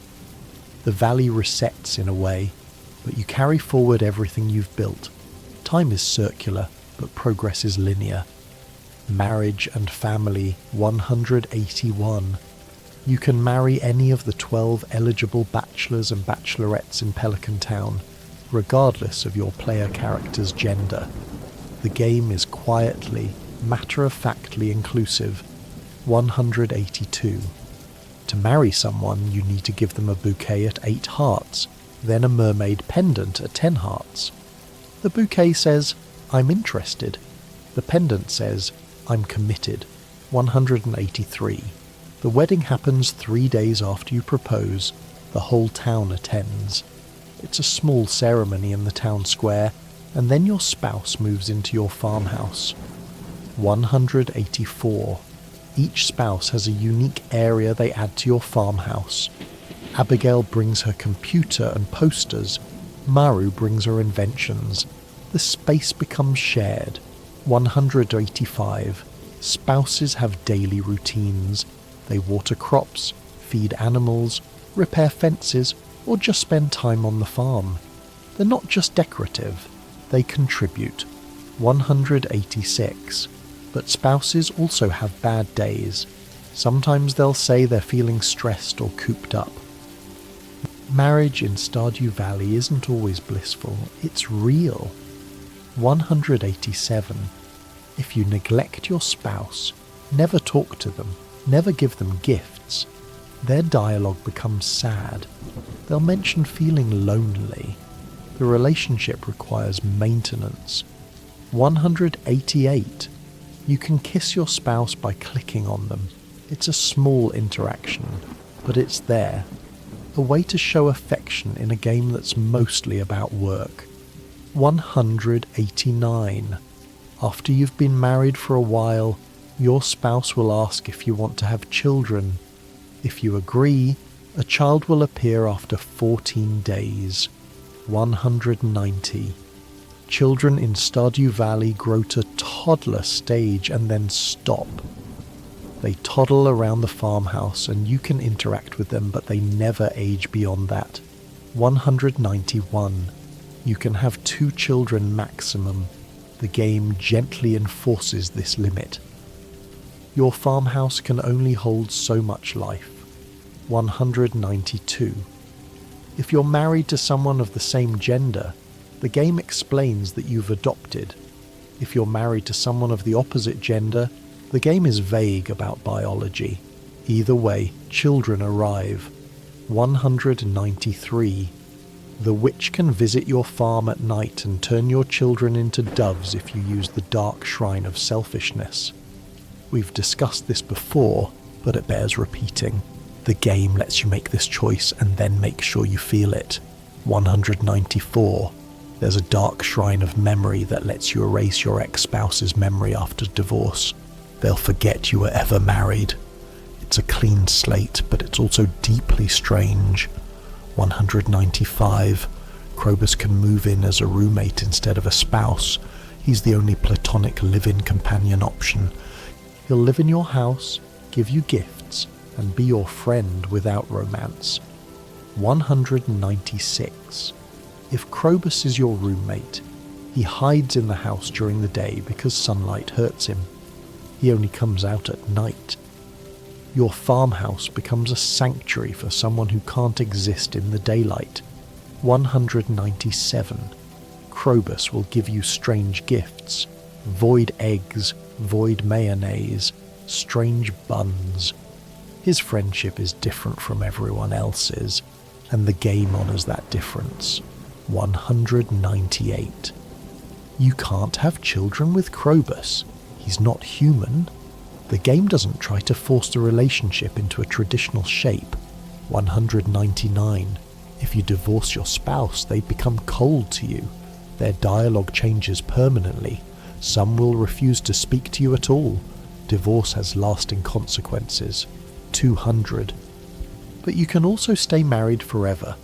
The valley resets in a way, but you carry forward everything you've built. Time is circular, but progress is linear. Marriage and family. 181. You can marry any of the 12 eligible bachelors and bachelorettes in Pelican Town, regardless of your player character's gender. The game is quietly, matter-of-factly inclusive. 182. To marry someone, you need to give them a bouquet at 8 hearts, then a mermaid pendant at 10 hearts. The bouquet says, "I'm interested." The pendant says, "I'm committed." 183. The wedding happens 3 days after you propose. The whole town attends. It's a small ceremony in the town square, and then your spouse moves into your farmhouse. 184. Each spouse has a unique area they add to your farmhouse. Abigail brings her computer and posters. Maru brings her inventions. The space becomes shared. 185. Spouses have daily routines. They water crops, feed animals, repair fences, or just spend time on the farm. They're not just decorative, they contribute. 186. But spouses also have bad days. Sometimes they'll say they're feeling stressed or cooped up. Marriage in Stardew Valley isn't always blissful, it's real. 187. If you neglect your spouse, never talk to them, never give them gifts, their dialogue becomes sad. They'll mention feeling lonely. The relationship requires maintenance. 188. You can kiss your spouse by clicking on them. It's a small interaction, but it's there. A way to show affection in a game that's mostly about work. 189. After you've been married for a while, your spouse will ask if you want to have children. If you agree, a child will appear after 14 days. 190. Children in Stardew Valley grow to toddler stage and then stop. They toddle around the farmhouse and you can interact with them, but they never age beyond that. 191. You can have 2 children maximum. The game gently enforces this limit. Your farmhouse can only hold so much life. 192. If you're married to someone of the same gender, the game explains that you've adopted. If you're married to someone of the opposite gender, the game is vague about biology. Either way, children arrive. 193. The witch can visit your farm at night and turn your children into doves if you use the dark shrine of selfishness. We've discussed this before, but it bears repeating. The game lets you make this choice and then make sure you feel it. 194. There's a dark shrine of memory that lets you erase your ex-spouse's memory after divorce. They'll forget you were ever married. It's a clean slate, but it's also deeply strange. 195. Krobus can move in as a roommate instead of a spouse. He's the only platonic live-in companion option. He'll live in your house, give you gifts, and be your friend without romance. 196. If Krobus is your roommate, he hides in the house during the day because sunlight hurts him. He only comes out at night. Your farmhouse becomes a sanctuary for someone who can't exist in the daylight. 197. Krobus will give you strange gifts. Void eggs, void mayonnaise, strange buns. His friendship is different from everyone else's, and the game honours that difference. 198. You can't have children with Krobus. He's not human. The game doesn't try to force the relationship into a traditional shape. 199. If you divorce your spouse, they become cold to you. Their dialogue changes permanently. Some will refuse to speak to you at all. Divorce has lasting consequences. 200. But you can also stay married forever.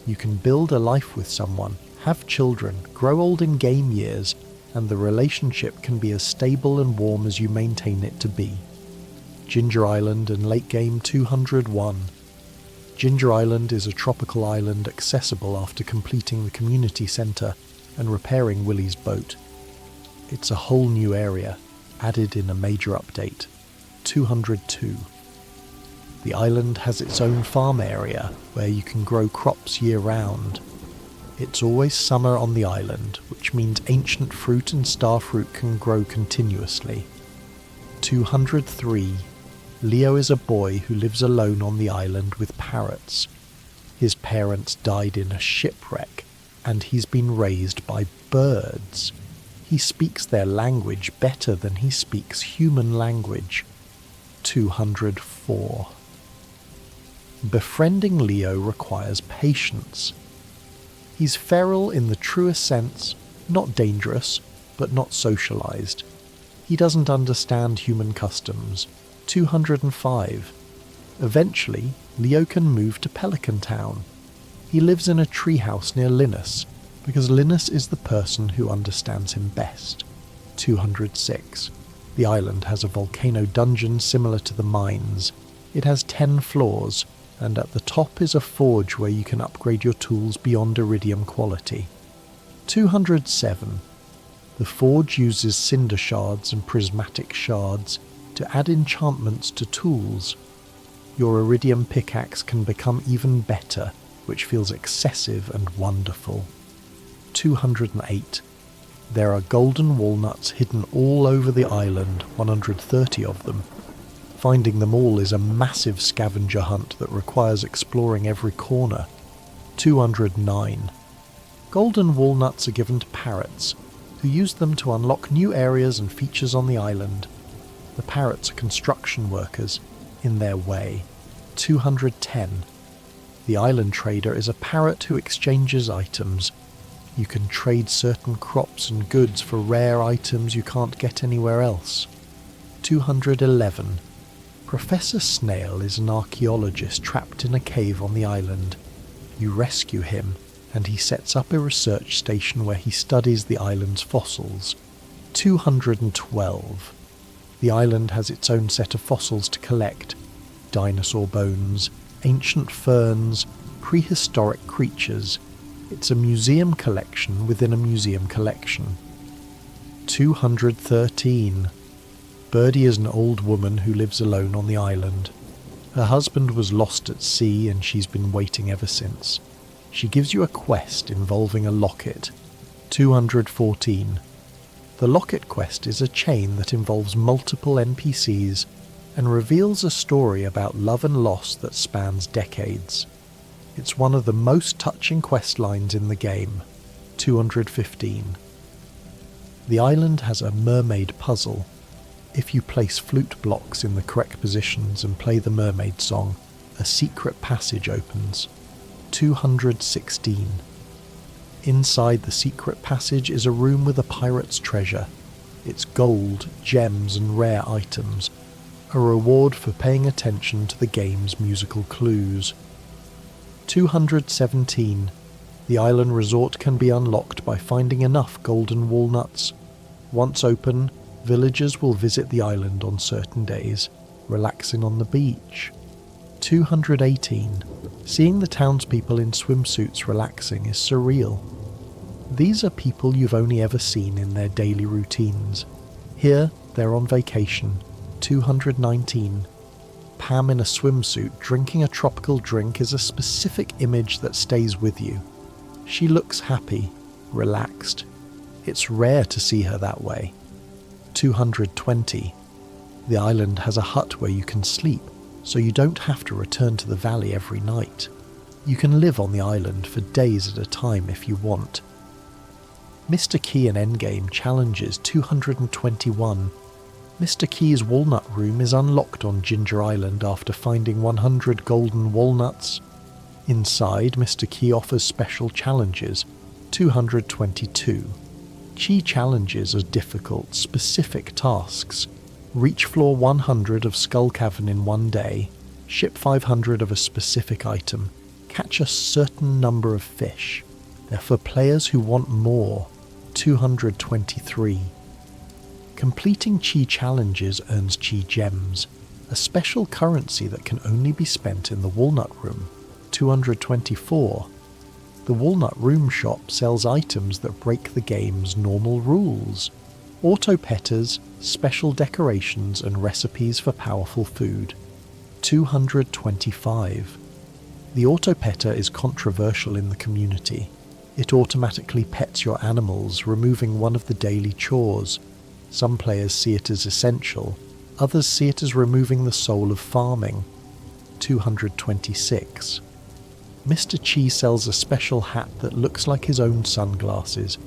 You can build a life with someone, have children, grow old in game years, and the relationship can be as stable and warm as you maintain it to be. Ginger Island and late game 201. Ginger Island is a tropical island accessible after completing the community centre and repairing Willie's boat. It's a whole new area, added in a major update. 202. The island has its own farm area where you can grow crops year-round. It's always summer on the island, which means ancient fruit and starfruit can grow continuously. 203. Leo is a boy who lives alone on the island with parrots. His parents died in a shipwreck, and he's been raised by birds. He speaks their language better than he speaks human language. 204. Befriending Leo requires patience. He's feral in the truest sense, not dangerous, but not socialized. He doesn't understand human customs. 205. Eventually, Leo can move to Pelican Town. He lives in a treehouse near Linus, because Linus is the person who understands him best. 206. The island has a volcano dungeon similar to the mines. It has 10 floors, and at the top is a forge where you can upgrade your tools beyond iridium quality. 207. The forge uses cinder shards and prismatic shards to add enchantments to tools. Your iridium pickaxe can become even better, which feels excessive and wonderful. 208. There are golden walnuts hidden all over the island, 130 of them. Finding them all is a massive scavenger hunt that requires exploring every corner. 209. Golden walnuts are given to parrots, who use them to unlock new areas and features on the island. The parrots are construction workers, in their way. 210. The island trader is a parrot who exchanges items. You can trade certain crops and goods for rare items you can't get anywhere else. 211. Professor Snail is an archaeologist trapped in a cave on the island. You rescue him, and he sets up a research station where he studies the island's fossils. 212. The island has its own set of fossils to collect. Dinosaur bones, ancient ferns, prehistoric creatures. It's a museum collection within a museum collection. 213. Birdie is an old woman who lives alone on the island. Her husband was lost at sea and she's been waiting ever since. She gives you a quest involving a locket. 214. The locket quest is a chain that involves multiple NPCs and reveals a story about love and loss that spans decades. It's one of the most touching quest lines in the game. 215. The island has a mermaid puzzle. If you place flute blocks in the correct positions and play the mermaid song, a secret passage opens. 216. Inside the secret passage is a room with a pirate's treasure. It's gold, gems and rare items, a reward for paying attention to the game's musical clues. 217. The island resort can be unlocked by finding enough golden walnuts. Once open, villagers will visit the island on certain days, relaxing on the beach. 218. Seeing the townspeople in swimsuits relaxing is surreal. These are people you've only ever seen in their daily routines. Here, they're on vacation. 219. Pam in a swimsuit drinking a tropical drink is a specific image that stays with you. She looks happy, relaxed. It's rare to see her that way. 220. The island has a hut where you can sleep, so you don't have to return to the valley every night. You can live on the island for days at a time if you want. Mr. Key in Endgame challenges 221. Mr. Key's walnut room is unlocked on Ginger Island after finding 100 golden walnuts. Inside, Mr. Key offers special challenges. 222. Key challenges are difficult, specific tasks. Reach floor 100 of Skull Cavern in one day. Ship 500 of a specific item. Catch a certain number of fish. They're for players who want more. 223. Completing Chi challenges earns Chi gems, a special currency that can only be spent in the Walnut Room. 224. The Walnut Room shop sells items that break the game's normal rules. Auto petters, special decorations and recipes for powerful food. 225. The auto petter is controversial in the community. It automatically pets your animals, removing one of the daily chores. Some players see it as essential, others see it as removing the soul of farming. 226. Mr. Chi sells a special hat that looks like his own sunglasses.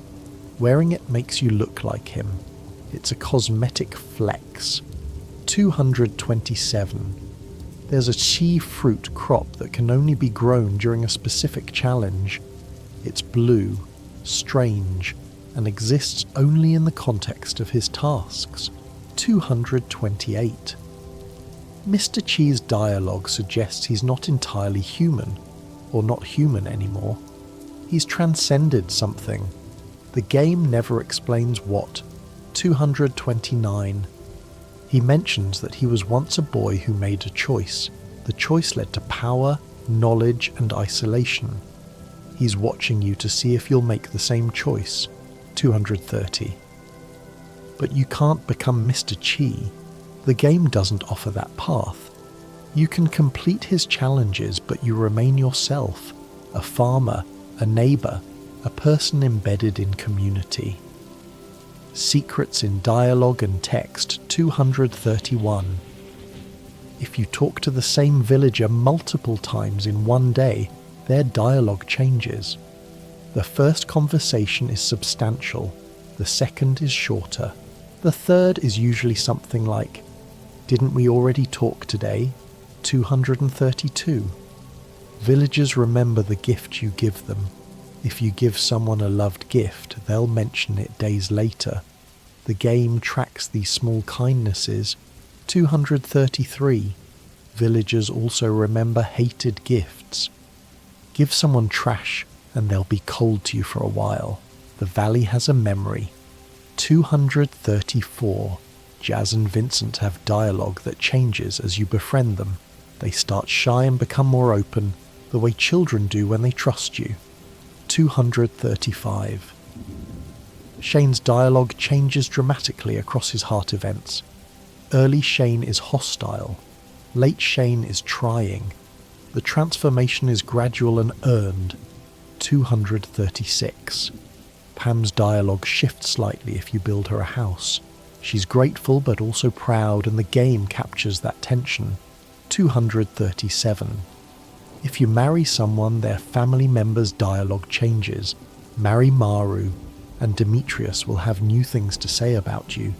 Wearing it makes you look like him. It's a cosmetic flex. 227. There's a Chi fruit crop that can only be grown during a specific challenge. It's blue, strange, and exists only in the context of his tasks. 228. Mr. Chi's dialogue suggests he's not entirely human, or not human anymore. He's transcended something. The game never explains what. 229. He mentions that he was once a boy who made a choice. The choice led to power, knowledge, and isolation. He's watching you to see if you'll make the same choice. 230. But you can't become Mr. Chi. The game doesn't offer that path. You can complete his challenges, but you remain yourself, a farmer, a neighbour, a person embedded in community. Secrets in dialogue and text. 231. If you talk to the same villager multiple times in one day, their dialogue changes. The first conversation is substantial, the second is shorter. The third is usually something like, "Didn't we already talk today?" 232. Villagers remember the gift you give them. If you give someone a loved gift, they'll mention it days later. The game tracks these small kindnesses. 233. Villagers also remember hated gifts. Give someone trash and they'll be cold to you for a while. The valley has a memory. 234. Jazz and Vincent have dialogue that changes as you befriend them. They start shy and become more open, the way children do when they trust you. 235. Shane's dialogue changes dramatically across his heart events. Early Shane is hostile. Late Shane is trying. The transformation is gradual and earned. 236. Pam's dialogue shifts slightly if you build her a house. She's grateful but also proud, and the game captures that tension. 237. If you marry someone, their family members' dialogue changes. Marry Maru, and Demetrius will have new things to say about you.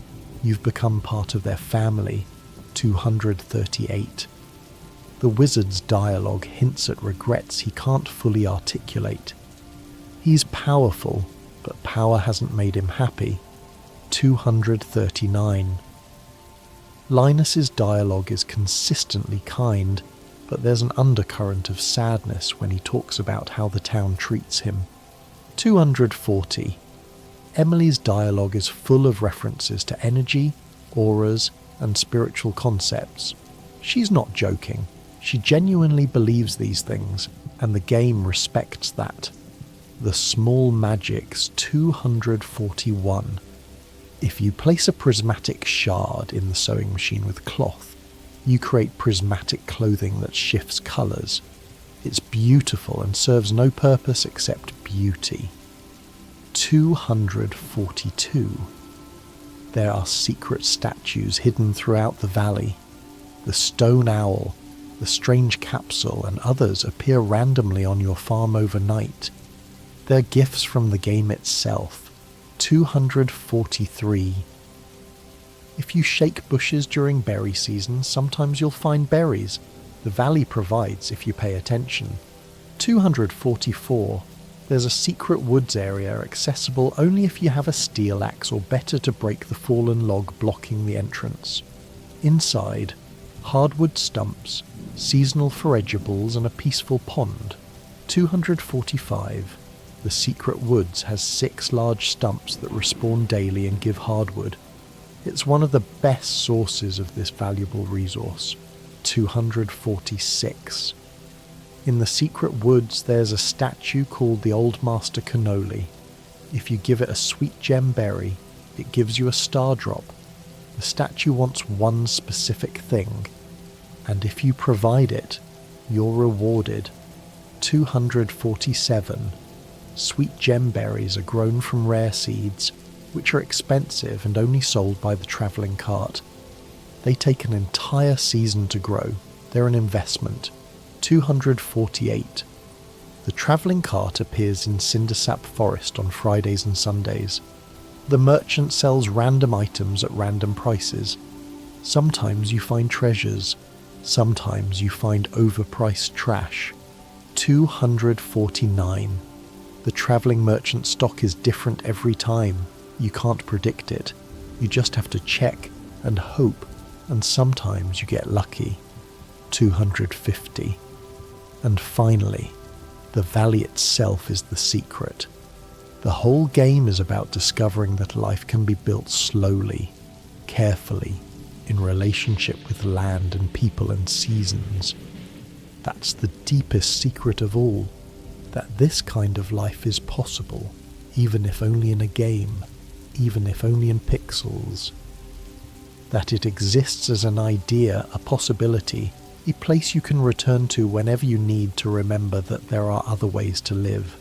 You've become part of their family. 238. The wizard's dialogue hints at regrets he can't fully articulate. He's powerful, but power hasn't made him happy. 239. Linus's dialogue is consistently kind, but there's an undercurrent of sadness when he talks about how the town treats him. 240. Emily's dialogue is full of references to energy, auras, and spiritual concepts. She's not joking. She genuinely believes these things, and the game respects that. The Small Magics. 241. If you place a prismatic shard in the sewing machine with cloth, you create prismatic clothing that shifts colours. It's beautiful and serves no purpose except beauty. 242. There are secret statues hidden throughout the valley. The stone owl, the strange capsule, and others appear randomly on your farm overnight. They're gifts from the game itself. 243. If you shake bushes during berry season, sometimes you'll find berries. The valley provides if you pay attention. 244. There's a secret woods area accessible only if you have a steel axe, or better to break the fallen log blocking the entrance. Inside, hardwood stumps, seasonal forageables, and a peaceful pond. 245. The secret woods has 6 large stumps that respawn daily and give hardwood. It's one of the best sources of this valuable resource. 246. In the secret woods there's a statue called the Old Master Cannoli. If you give it a sweet gem berry, it gives you a star drop. The statue wants one specific thing, and if you provide it, you're rewarded. 247. Sweet gem berries are grown from rare seeds, which are expensive and only sold by the travelling cart. They take an entire season to grow. They're an investment. 248. The travelling cart appears in Cindersap Forest on Fridays and Sundays. The merchant sells random items at random prices. Sometimes you find treasures. Sometimes you find overpriced trash. 249. The travelling merchant stock is different every time. You can't predict it. You just have to check and hope, and sometimes you get lucky. 250. And finally, the valley itself is the secret. The whole game is about discovering that life can be built slowly, carefully, in relationship with land and people and seasons. That's the deepest secret of all, that this kind of life is possible, even if only in a game, even if only in pixels. That it exists as an idea, a possibility, a place you can return to whenever you need to remember that there are other ways to live.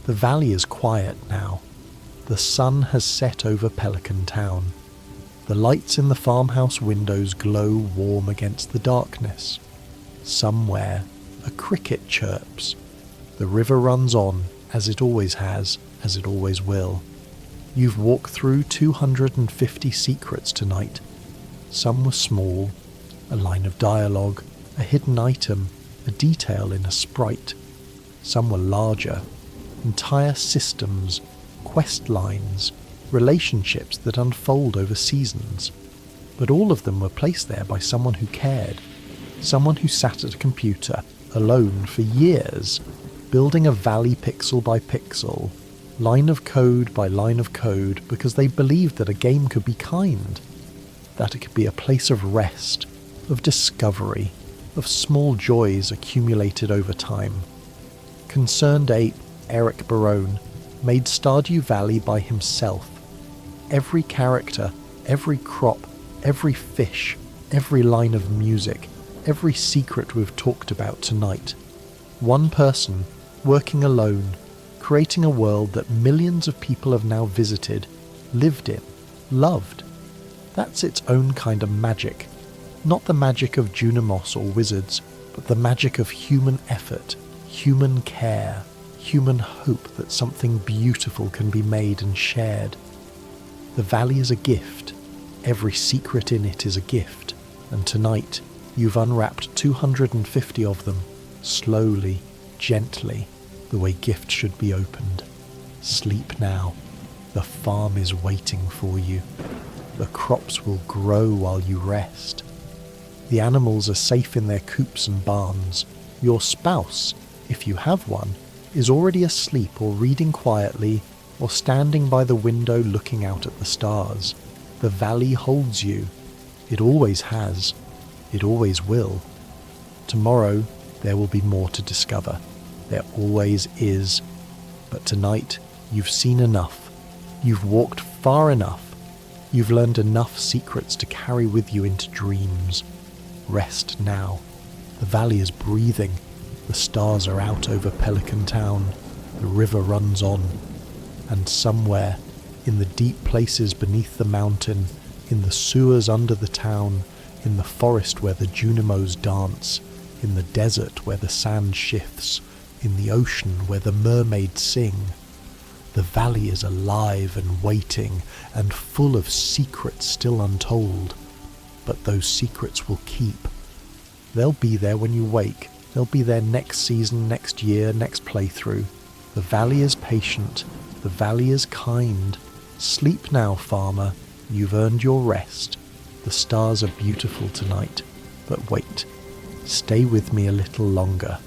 The valley is quiet now. The sun has set over Pelican Town. The lights in the farmhouse windows glow warm against the darkness. Somewhere, a cricket chirps. The river runs on, as it always has, as it always will. You've walked through 250 secrets tonight. Some were small, a line of dialogue, a hidden item, a detail in a sprite. Some were larger, entire systems, quest lines, relationships that unfold over seasons. But all of them were placed there by someone who cared, someone who sat at a computer, alone for years, building a valley pixel by pixel, line of code by line of code, because they believed that a game could be kind, that it could be a place of rest, of discovery, of small joys accumulated over time. Concerned ape Eric Barone made Stardew Valley by himself. Every character, every crop, every fish, every line of music, every secret we've talked about tonight. One person, working alone, creating a world that millions of people have now visited, lived in, loved. That's its own kind of magic. Not the magic of Junimos or wizards, but the magic of human effort, human care, human hope that something beautiful can be made and shared. The valley is a gift. Every secret in it is a gift. And tonight, you've unwrapped 250 of them, slowly, gently, the way gifts should be opened. Sleep now. The farm is waiting for you. The crops will grow while you rest. The animals are safe in their coops and barns. Your spouse, if you have one, is already asleep or reading quietly or standing by the window looking out at the stars. The valley holds you. It always has. It always will. Tomorrow there will be more to discover. There always is. But tonight you've seen enough. You've walked far enough. You've learned enough secrets to carry with you into dreams. Rest now. The valley is breathing. The stars are out over Pelican Town. The river runs on. And somewhere, in the deep places beneath the mountain, in the sewers under the town, in the forest where the Junimos dance, in the desert where the sand shifts, in the ocean where the mermaids sing, the valley is alive and waiting and full of secrets still untold. But those secrets will keep. They'll be there when you wake. They'll be there next season, next year, next playthrough. The valley is patient. The valley is kind. Sleep now, farmer. You've earned your rest. The stars are beautiful tonight. But wait. Stay with me a little longer.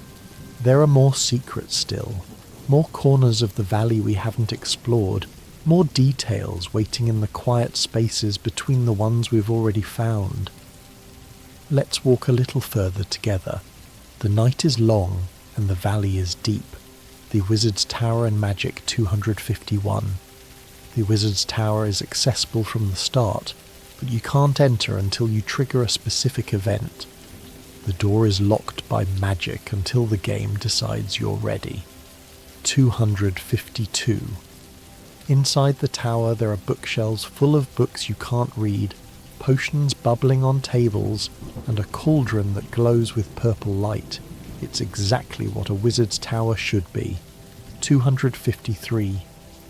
There are more secrets still. More corners of the valley we haven't explored. More details waiting in the quiet spaces between the ones we've already found. Let's walk a little further together. The night is long and the valley is deep. The Wizard's Tower in Magic 251. The Wizard's Tower is accessible from the start, but you can't enter until you trigger a specific event. The door is locked by magic until the game decides you're ready. 252. Inside the tower there are bookshelves full of books you can't read, potions bubbling on tables, and a cauldron that glows with purple light. It's exactly what a wizard's tower should be. 253.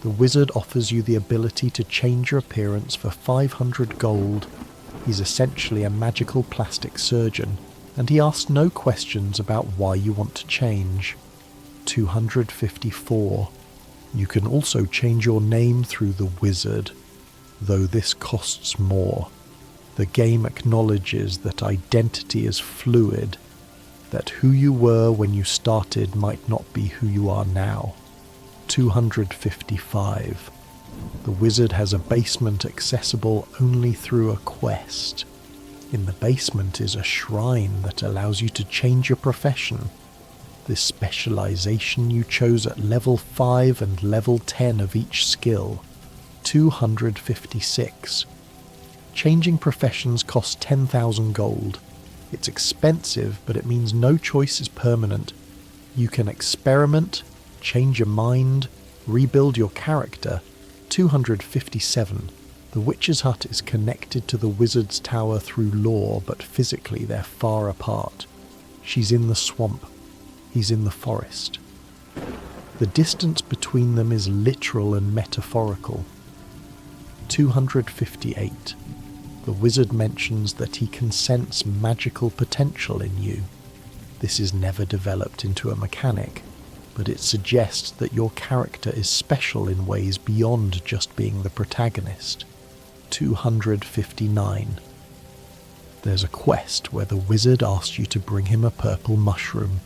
The wizard offers you the ability to change your appearance for 500 gold. He's essentially a magical plastic surgeon, and he asks no questions about why you want to change. 254. You can also change your name through the wizard, though this costs more. The game acknowledges that identity is fluid, that who you were when you started might not be who you are now. 255. The wizard has a basement accessible only through a quest. In the basement is a shrine that allows you to change your profession. This specialization you chose at level 5 and level 10 of each skill. 256. Changing professions costs 10,000 gold. It's expensive, but it means no choice is permanent. You can experiment, change your mind, rebuild your character. 257. The witch's hut is connected to the wizard's tower through lore, but physically they're far apart. She's in the swamp. He's in the forest. The distance between them is literal and metaphorical. 258. The wizard mentions that he can sense magical potential in you. This is never developed into a mechanic, but it suggests that your character is special in ways beyond just being the protagonist. 259. There's a quest where the wizard asks you to bring him a purple mushroom.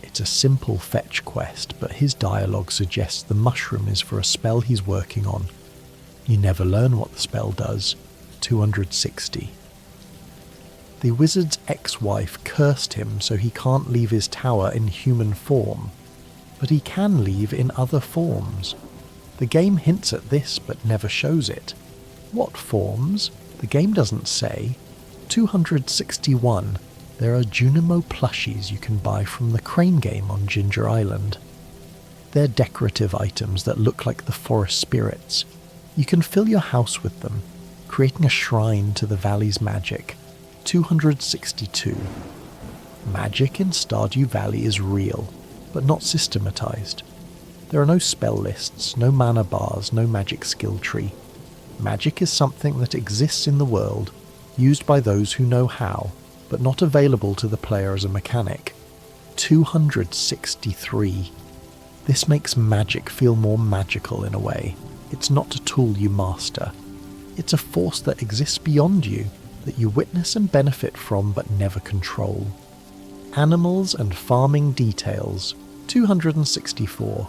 It's a simple fetch quest, but his dialogue suggests the mushroom is for a spell he's working on. You never learn what the spell does. 260. The wizard's ex-wife cursed him so he can't leave his tower in human form, but he can leave in other forms. The game hints at this but never shows it. What forms? The game doesn't say. 261. There are Junimo plushies you can buy from the Crane game on Ginger Island. They're decorative items that look like the forest spirits. You can fill your house with them, creating a shrine to the valley's magic. 262. Magic in Stardew Valley is real, but not systematized. There are no spell lists, no mana bars, no magic skill tree. Magic is something that exists in the world, used by those who know how, but not available to the player as a mechanic. 263. This makes magic feel more magical in a way. It's not a tool you master. It's a force that exists beyond you, that you witness and benefit from but never control. Animals and farming details. 264.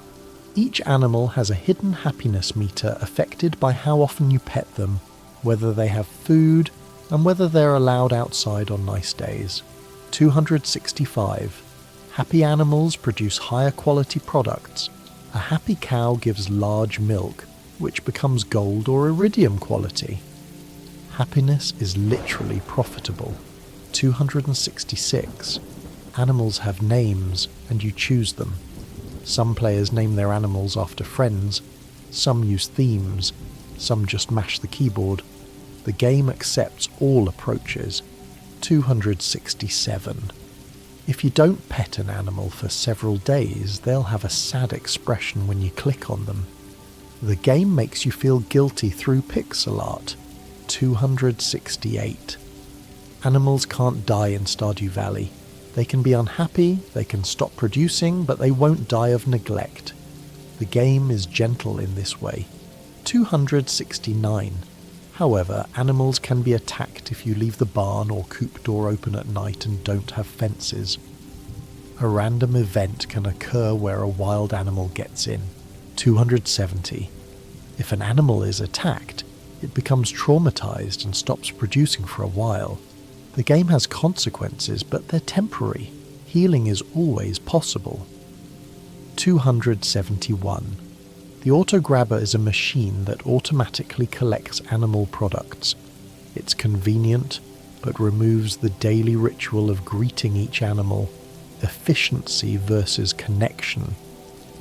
Each animal has a hidden happiness meter affected by how often you pet them, whether they have food, and whether they're allowed outside on nice days. 265. Happy animals produce higher quality products. A happy cow gives large milk, which becomes gold or iridium quality. Happiness is literally profitable. 266. Animals have names, and you choose them. Some players name their animals after friends, some use themes, some just mash the keyboard. The game accepts all approaches. 267. If you don't pet an animal for several days, they'll have a sad expression when you click on them. The game makes you feel guilty through pixel art. 268. Animals can't die in Stardew Valley. They can be unhappy, they can stop producing, but they won't die of neglect. The game is gentle in this way. 269. However, animals can be attacked if you leave the barn or coop door open at night and don't have fences. A random event can occur where a wild animal gets in. 270. If an animal is attacked, it becomes traumatized and stops producing for a while. The game has consequences, but they're temporary. Healing is always possible. 271. The auto-grabber is a machine that automatically collects animal products. It's convenient, but removes the daily ritual of greeting each animal. Efficiency versus connection.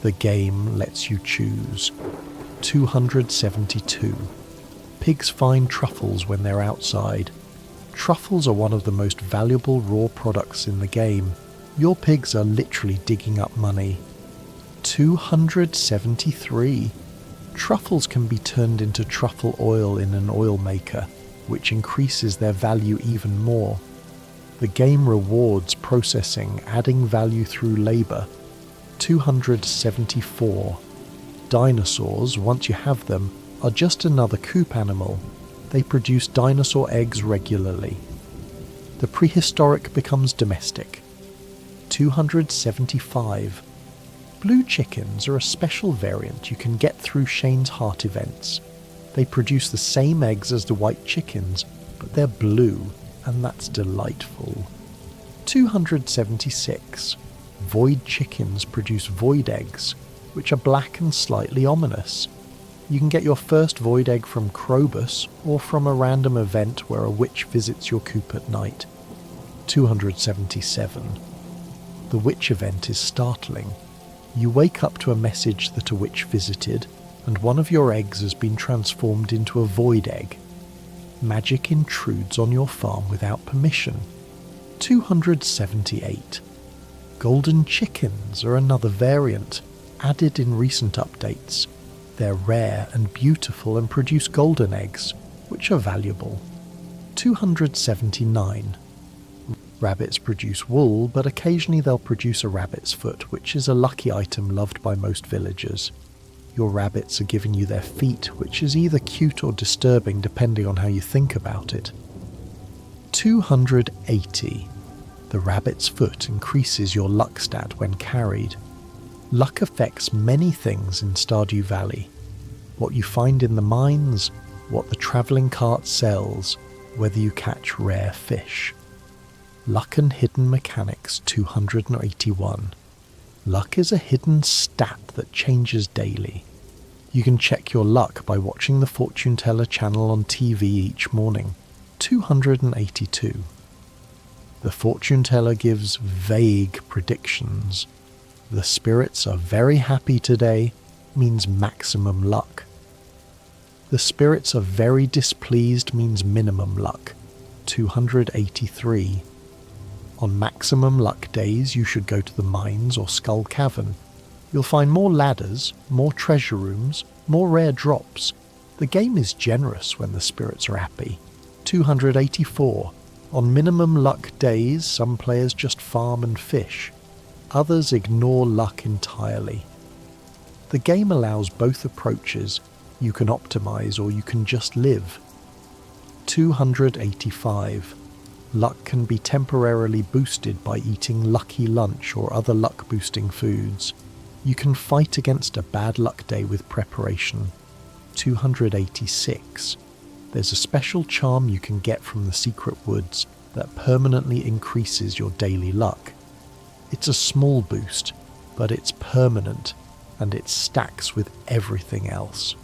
The game lets you choose. 272. Pigs find truffles when they're outside. Truffles are one of the most valuable raw products in the game. Your pigs are literally digging up money. 273. Truffles can be turned into truffle oil in an oil maker, which increases their value even more. The game rewards processing, adding value through labour. 274. Dinosaurs, once you have them, are just another coop animal. They produce dinosaur eggs regularly. The prehistoric becomes domestic. 275. Blue chickens are a special variant you can get through Shane's Heart events. They produce the same eggs as the white chickens, but they're blue, and that's delightful. 276. Void chickens produce void eggs, which are black and slightly ominous. You can get your first void egg from Krobus, or from a random event where a witch visits your coop at night. 277. The witch event is startling. You wake up to a message that a witch visited, and one of your eggs has been transformed into a void egg. Magic intrudes on your farm without permission. 278. Golden chickens are another variant, added in recent updates. They're rare and beautiful and produce golden eggs, which are valuable. 279. Rabbits produce wool, but occasionally they'll produce a rabbit's foot, which is a lucky item loved by most villagers. Your rabbits are giving you their feet, which is either cute or disturbing depending on how you think about it. 280. The rabbit's foot increases your luck stat when carried. Luck affects many things in Stardew Valley. What you find in the mines, what the travelling cart sells, whether you catch rare fish. Luck and hidden mechanics 281. Luck is a hidden stat that changes daily. You can check your luck by watching the fortune teller channel on TV each morning. 282. The fortune teller gives vague predictions. The spirits are very happy today means maximum luck. The spirits are very displeased means minimum luck. 283. On maximum luck days you should go to the mines or Skull Cavern. You'll find more ladders, more treasure rooms, more rare drops. The game is generous when the spirits are happy. 284. On minimum luck days, some players just farm and fish. Others ignore luck entirely. The game allows both approaches. You can optimize or you can just live. 285. Luck can be temporarily boosted by eating lucky lunch or other luck-boosting foods. You can fight against a bad luck day with preparation. 286. There's a special charm you can get from the secret woods that permanently increases your daily luck. It's a small boost, but it's permanent and it stacks with everything else.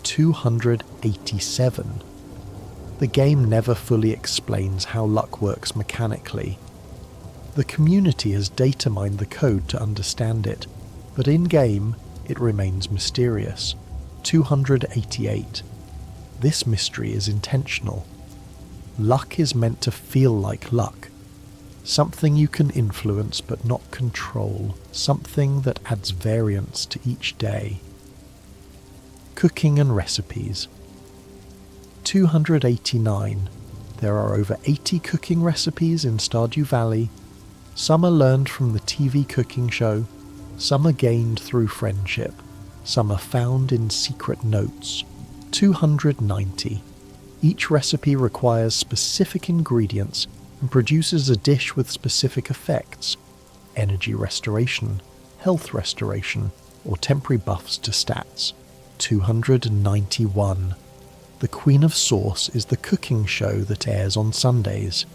287. The game never fully explains how luck works mechanically. The community has data mined the code to understand it, but in-game it remains mysterious. 288. This mystery is intentional. Luck is meant to feel like luck. Something you can influence but not control. Something that adds variance to each day. Cooking and recipes. 289. There are over 80 cooking recipes in Stardew Valley. Some are learned from the TV cooking show. Some are gained through friendship. Some are found in secret notes. 290. Each recipe requires specific ingredients and produces a dish with specific effects: energy restoration, health restoration, or temporary buffs to stats. 291. The Queen of Sauce is the cooking show that airs on Sundays.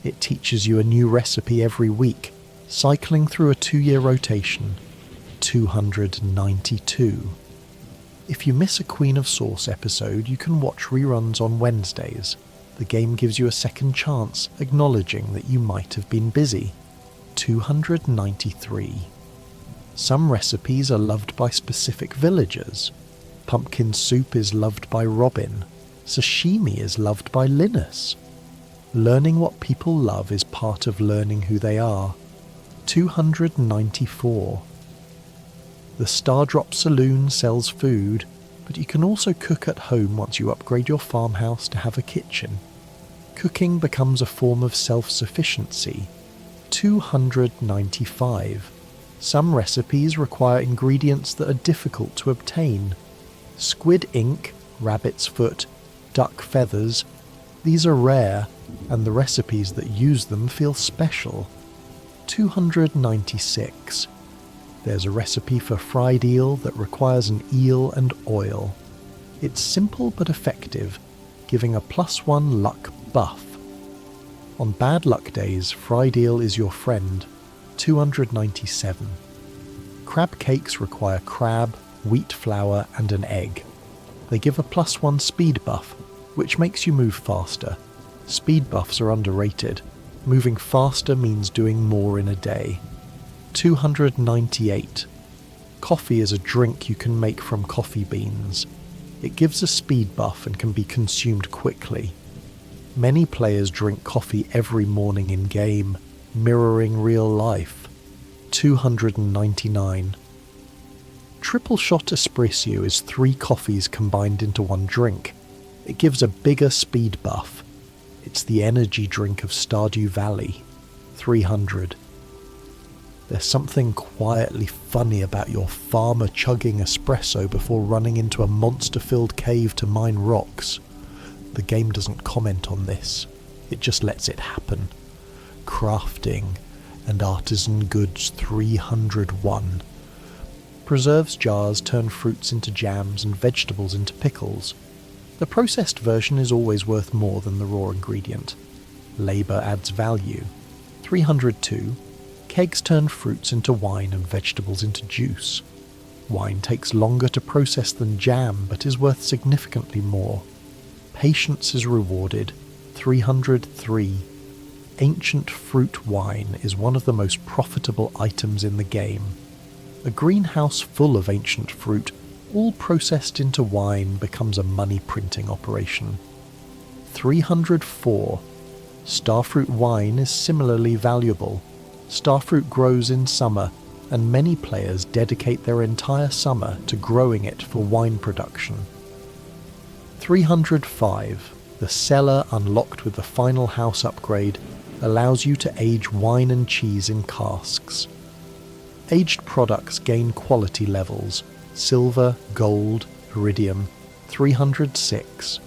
It teaches you a new recipe every week, cycling through a 2-year rotation. 292. If you miss a Queen of Sauce episode, you can watch reruns on Wednesdays. The game gives you a second chance, acknowledging that you might have been busy. 293. Some recipes are loved by specific villagers. Pumpkin soup is loved by Robin. Sashimi is loved by Linus. Learning what people love is part of learning who they are. 294. The Stardrop Saloon sells food, but you can also cook at home once you upgrade your farmhouse to have a kitchen. Cooking becomes a form of self-sufficiency. 295. Some recipes require ingredients that are difficult to obtain. Squid ink, rabbit's foot, duck feathers. These are rare, and the recipes that use them feel special. 296. There's a recipe for fried eel that requires an eel and oil. It's simple but effective, giving a +1 luck buff. On bad luck days, fried eel is your friend. 297. Crab cakes require crab, wheat flour and an egg. They give a +1 speed buff, which makes you move faster. Speed buffs are underrated. Moving faster means doing more in a day. 298. Coffee is a drink you can make from coffee beans. It gives a speed buff and can be consumed quickly. Many players drink coffee every morning in-game, mirroring real life. 299. Triple Shot Espresso is 3 coffees combined into one drink. It gives a bigger speed buff. It's the energy drink of Stardew Valley. 300. There's something quietly funny about your farmer chugging espresso before running into a monster-filled cave to mine rocks. The game doesn't comment on this. It just lets it happen. Crafting and Artisan Goods 301. Preserves jars turn fruits into jams and vegetables into pickles. The processed version is always worth more than the raw ingredient. Labour adds value. 302. Kegs turn fruits into wine and vegetables into juice. Wine takes longer to process than jam, but is worth significantly more. Patience is rewarded. 303. Ancient fruit wine is one of the most profitable items in the game. A greenhouse full of ancient fruit, all processed into wine, becomes a money-printing operation. 304. Starfruit wine is similarly valuable. Starfruit grows in summer, and many players dedicate their entire summer to growing it for wine production. 305. The cellar unlocked with the final house upgrade allows you to age wine and cheese in casks. Aged products gain quality levels: silver, gold, iridium. 306.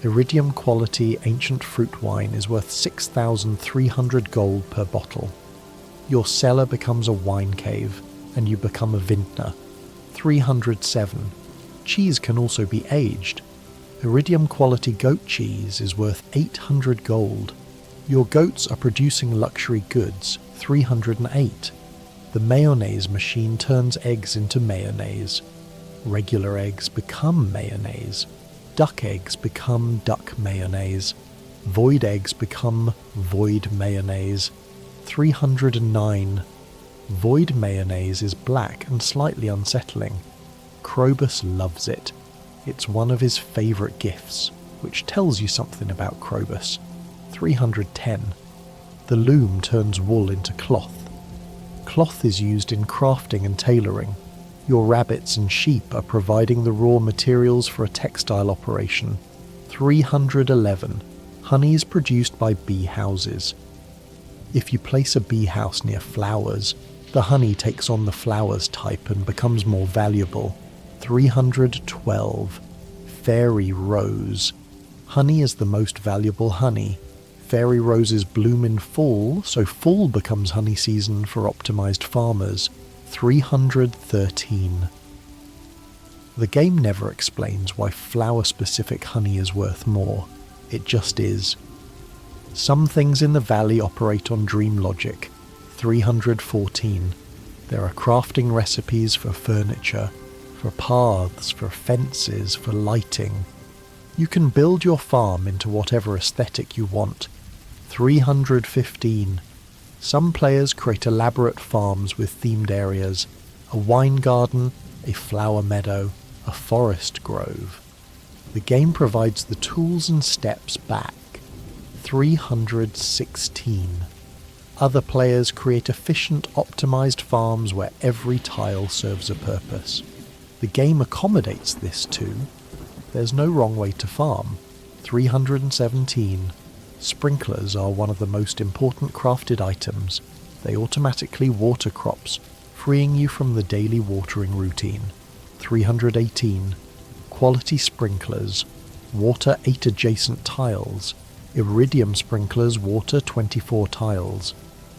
Iridium quality ancient fruit wine is worth 6,300 gold per bottle. Your cellar becomes a wine cave, and you become a vintner. 307. Cheese can also be aged. Iridium quality goat cheese is worth 800 gold. Your goats are producing luxury goods. 308. The mayonnaise machine turns eggs into mayonnaise. Regular eggs become mayonnaise. Duck eggs become duck mayonnaise. Void eggs become void mayonnaise. 309. Void mayonnaise is black and slightly unsettling. Krobus loves it. It's one of his favourite gifts, which tells you something about Krobus. 310. The loom turns wool into cloth. Cloth is used in crafting and tailoring. Your rabbits and sheep are providing the raw materials for a textile operation. 311. Honey is produced by bee houses. If you place a bee house near flowers, the honey takes on the flowers type and becomes more valuable. 312. Fairy rose. Honey is the most valuable honey. Fairy roses bloom in fall, so fall becomes honey season for optimized farmers. 313. The game never explains why flower-specific honey is worth more. It just is. Some things in the valley operate on dream logic. 314. There are crafting recipes for furniture, for paths, for fences, for lighting. You can build your farm into whatever aesthetic you want. 315. Some players create elaborate farms with themed areas: a wine garden, a flower meadow, a forest grove. The game provides the tools and steps back. 316. Other players create efficient, optimized farms where every tile serves a purpose. The game accommodates this too. There's no wrong way to farm. 317. Sprinklers are one of the most important crafted items. They automatically water crops, freeing you from the daily watering routine. 318. Quality sprinklers. Water 8 adjacent tiles. Iridium sprinklers water 24 tiles.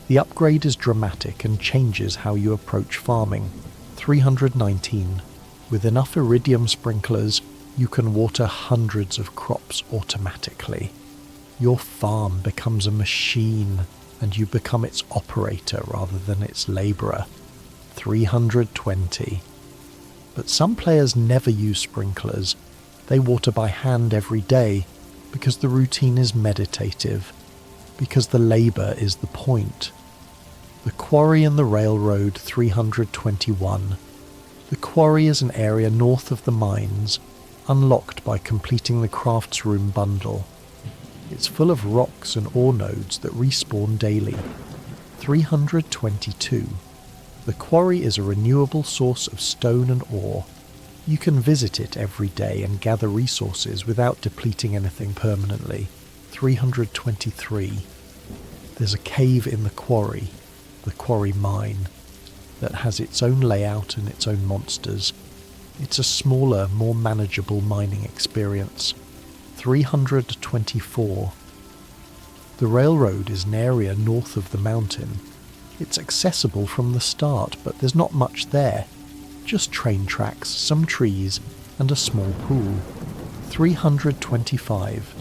The upgrade is dramatic and changes how you approach farming. 319. With enough iridium sprinklers, you can water hundreds of crops automatically. Your farm becomes a machine, and you become its operator rather than its labourer. 320. But some players never use sprinklers. They water by hand every day, because the routine is meditative, because the labour is the point. The quarry and the railroad. 321. The quarry is an area north of the mines, unlocked by completing the crafts room bundle. It's full of rocks and ore nodes that respawn daily. 322. The quarry is a renewable source of stone and ore. You can visit it every day and gather resources without depleting anything permanently. 323. There's a cave in the quarry mine, that has its own layout and its own monsters. It's a smaller, more manageable mining experience. 324. The railroad is an area north of the mountain. It's accessible from the start, but there's not much there. Just train tracks, some trees, and a small pool. 325.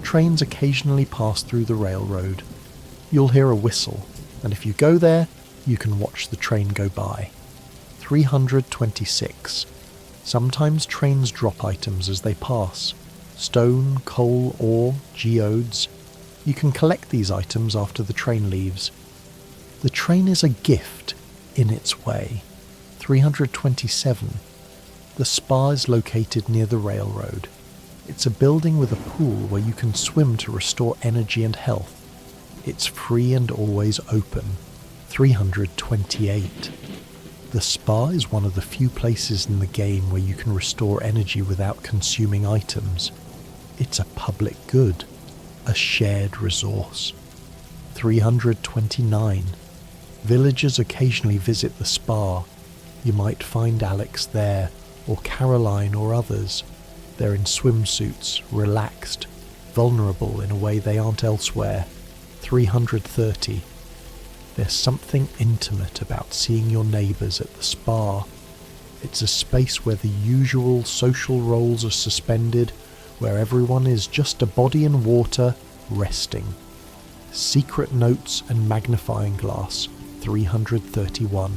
Trains occasionally pass through the railroad. You'll hear a whistle, and if you go there, you can watch the train go by. 326. Sometimes trains drop items as they pass. stone, coal, ore, geodes. You can collect these items after the train leaves. The train is a gift in its way. 327. The spa is located near the railroad. It's a building with a pool where you can swim to restore energy and health. It's free and always open. 328. The spa is one of the few places in the game where you can restore energy without consuming items. It's a public good, a shared resource. 329. Villagers occasionally visit the spa. You might find Alex there, or Caroline or others. They're in swimsuits, relaxed, vulnerable in a way they aren't elsewhere. 330. There's something intimate about seeing your neighbours at the spa. It's a space where the usual social roles are suspended, where everyone is just a body in water, resting. Secret notes and magnifying glass. 331.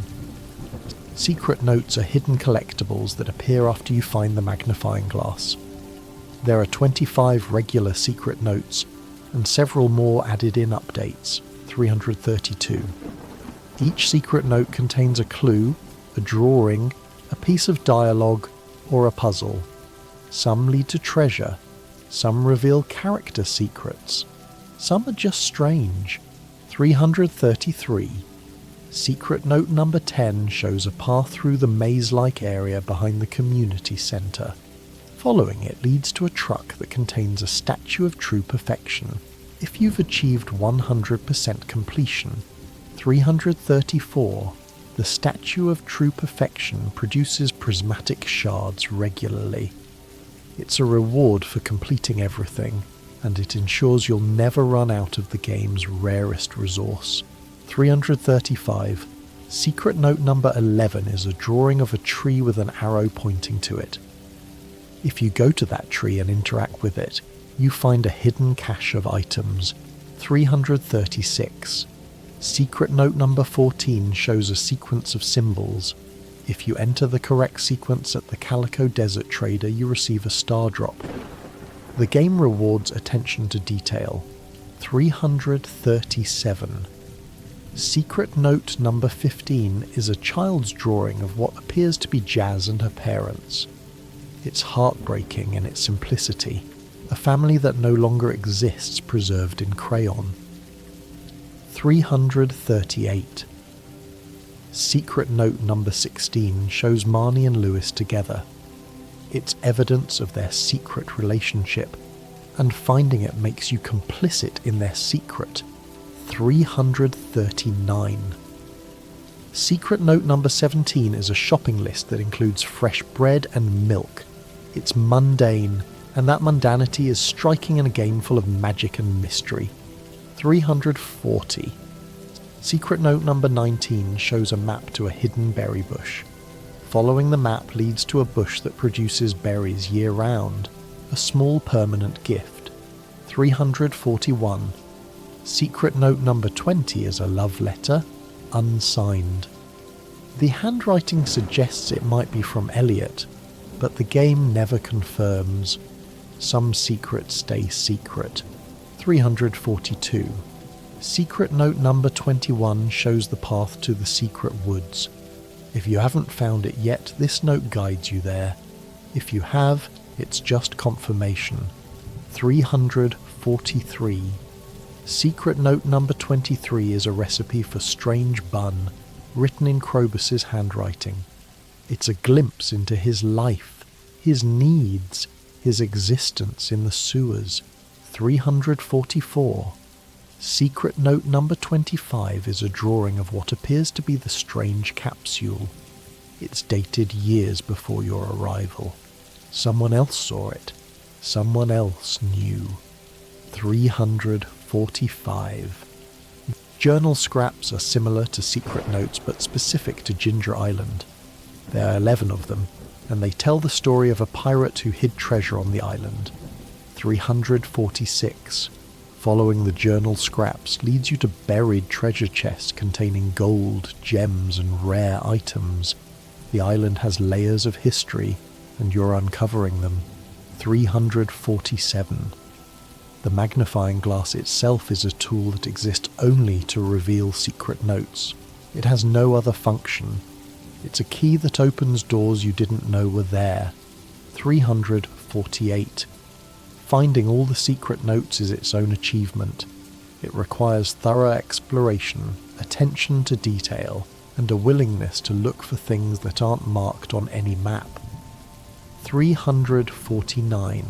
Secret notes are hidden collectibles that appear after you find the magnifying glass. There are 25 regular secret notes and several more added in updates. 332. Each secret note contains a clue, a drawing, a piece of dialogue, or a puzzle. Some lead to treasure, some reveal character secrets, some are just strange. 333. Secret note number 10 shows a path through the maze-like area behind the community centre. Following it leads to a truck that contains a statue of true perfection. If you've achieved 100% completion. 334. The statue of true perfection produces prismatic shards regularly. It's a reward for completing everything, and it ensures you'll never run out of the game's rarest resource. 335. Secret note number 11 is a drawing of a tree with an arrow pointing to it. If you go to that tree and interact with it, you find a hidden cache of items. 336. Secret note number 14 shows a sequence of symbols. If you enter the correct sequence at the Calico Desert Trader, you receive a star drop. The game rewards attention to detail. 337. Secret note number 15 is a child's drawing of what appears to be Jazz and her parents. It's heartbreaking in its simplicity. A family that no longer exists preserved in crayon. 338. Secret note number 16 shows Marnie and Lewis together. It's evidence of their secret relationship, and finding it makes you complicit in their secret. 339. Secret note number 17 is a shopping list that includes fresh bread and milk. It's mundane, and that mundanity is striking in a game full of magic and mystery. 340. Secret note number 19 shows a map to a hidden berry bush. Following the map leads to a bush that produces berries year-round, a small permanent gift. 341. Secret note number 20 is a love letter, unsigned. The handwriting suggests it might be from Elliot, but the game never confirms. Some secrets stay secret. 342. Secret note number 21 shows the path to the secret woods. If you haven't found it yet, this note guides you there. If you have, it's just confirmation. 343. Secret note number 23 is a recipe for strange bun, written in Krobus's handwriting. It's a glimpse into his life, his needs, his existence in the sewers. 344. Secret note number 25 is a drawing of what appears to be the strange capsule. It's dated years before your arrival. Someone else saw it. Someone else knew. 345. Journal scraps are similar to secret notes but specific to Ginger Island. There are 11 of them, and they tell the story of a pirate who hid treasure on the island. 346. Following the journal scraps leads you to buried treasure chests containing gold, gems, and rare items. The island has layers of history, and you're uncovering them. 347. The magnifying glass itself is a tool that exists only to reveal secret notes. It has no other function. It's a key that opens doors you didn't know were there. 348. Finding all the secret notes is its own achievement. It requires thorough exploration, attention to detail, and a willingness to look for things that aren't marked on any map. 349.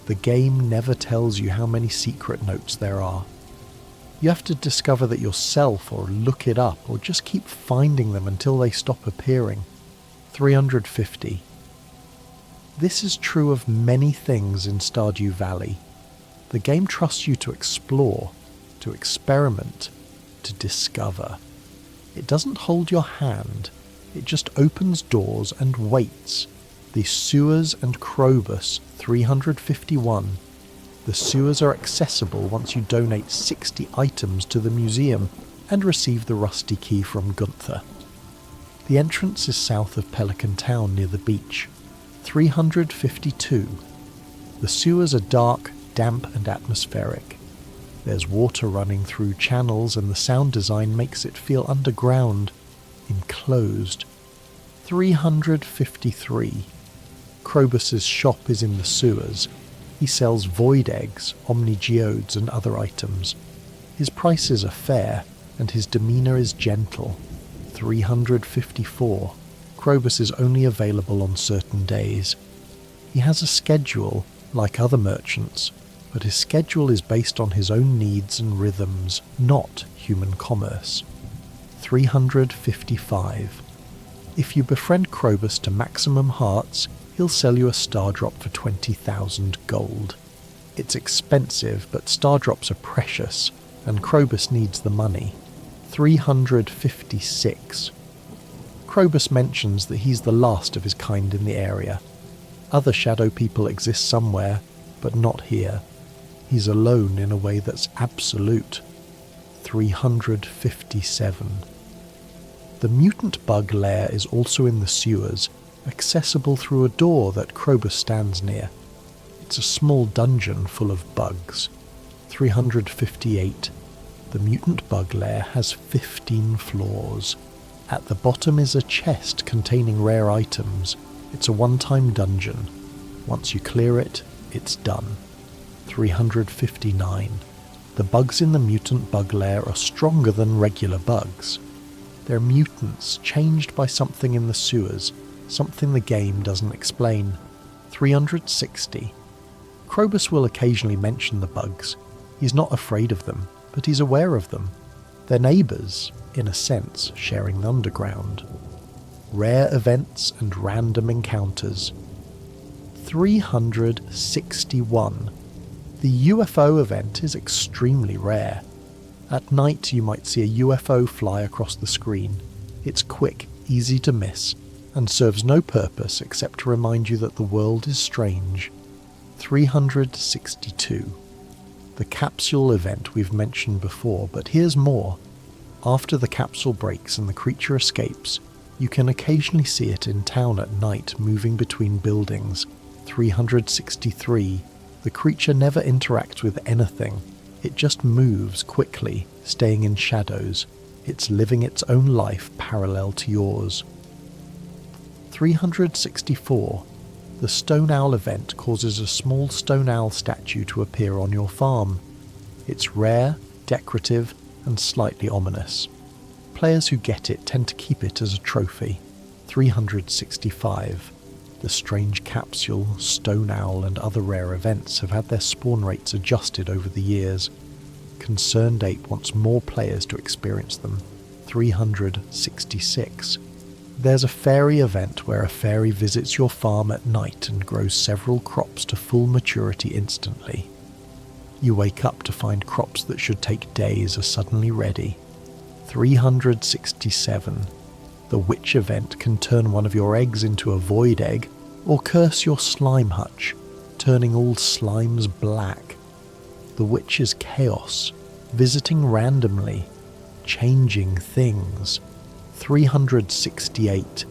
The game never tells you how many secret notes there are. You have to discover that yourself, or look it up, or just keep finding them until they stop appearing. 350. This is true of many things in Stardew Valley. The game trusts you to explore, to experiment, to discover. It doesn't hold your hand, it just opens doors and waits. The sewers and Krobus, 351. The sewers are accessible once you donate 60 items to the museum and receive the rusty key from Gunther. The entrance is south of Pelican Town near the beach. 352. The sewers are dark, damp and atmospheric. There's water running through channels and the sound design makes it feel underground, enclosed. 353. Krobus's shop is in the sewers. He sells void eggs, omnigeodes and other items. His prices are fair and his demeanour is gentle. 354. Krobus is only available on certain days. He has a schedule, like other merchants, but his schedule is based on his own needs and rhythms, not human commerce. 355. If you befriend Krobus to maximum hearts, he'll sell you a star drop for 20,000 gold. It's expensive, but star drops are precious, and Krobus needs the money. 356. Krobus mentions that he's the last of his kind in the area. Other shadow people exist somewhere, but not here. He's alone in a way that's absolute. 357. The mutant bug lair is also in the sewers, accessible through a door that Krobus stands near. It's a small dungeon full of bugs. 358. The mutant bug lair has 15 floors. At the bottom is a chest containing rare items. It's a one-time dungeon. Once you clear it, it's done. 359. The bugs in the mutant bug lair are stronger than regular bugs. They're mutants changed by something in the sewers, something the game doesn't explain. 360. Krobus will occasionally mention the bugs. He's not afraid of them, but he's aware of them. They're neighbours, in a sense, sharing the underground. Rare events and random encounters. 361. The UFO event is extremely rare. At night you might see a UFO fly across the screen. It's quick, easy to miss, and serves no purpose except to remind you that the world is strange. 362. The capsule event we've mentioned before, but here's more. After the capsule breaks and the creature escapes, you can occasionally see it in town at night moving between buildings. 363. The creature never interacts with anything. It just moves quickly, staying in shadows. It's living its own life parallel to yours. 364. The Stone Owl event causes a small stone owl statue to appear on your farm. It's rare, decorative, and slightly ominous. Players who get it tend to keep it as a trophy. 365. The strange capsule, stone owl, and other rare events have had their spawn rates adjusted over the years. Concerned Ape wants more players to experience them. 366. There's a fairy event where a fairy visits your farm at night and grows several crops to full maturity instantly. You wake up to find crops that should take days are suddenly ready. 367. The witch event can turn one of your eggs into a void egg, or curse your slime hutch, turning all slimes black. The witch is chaos, visiting randomly, changing things. 368.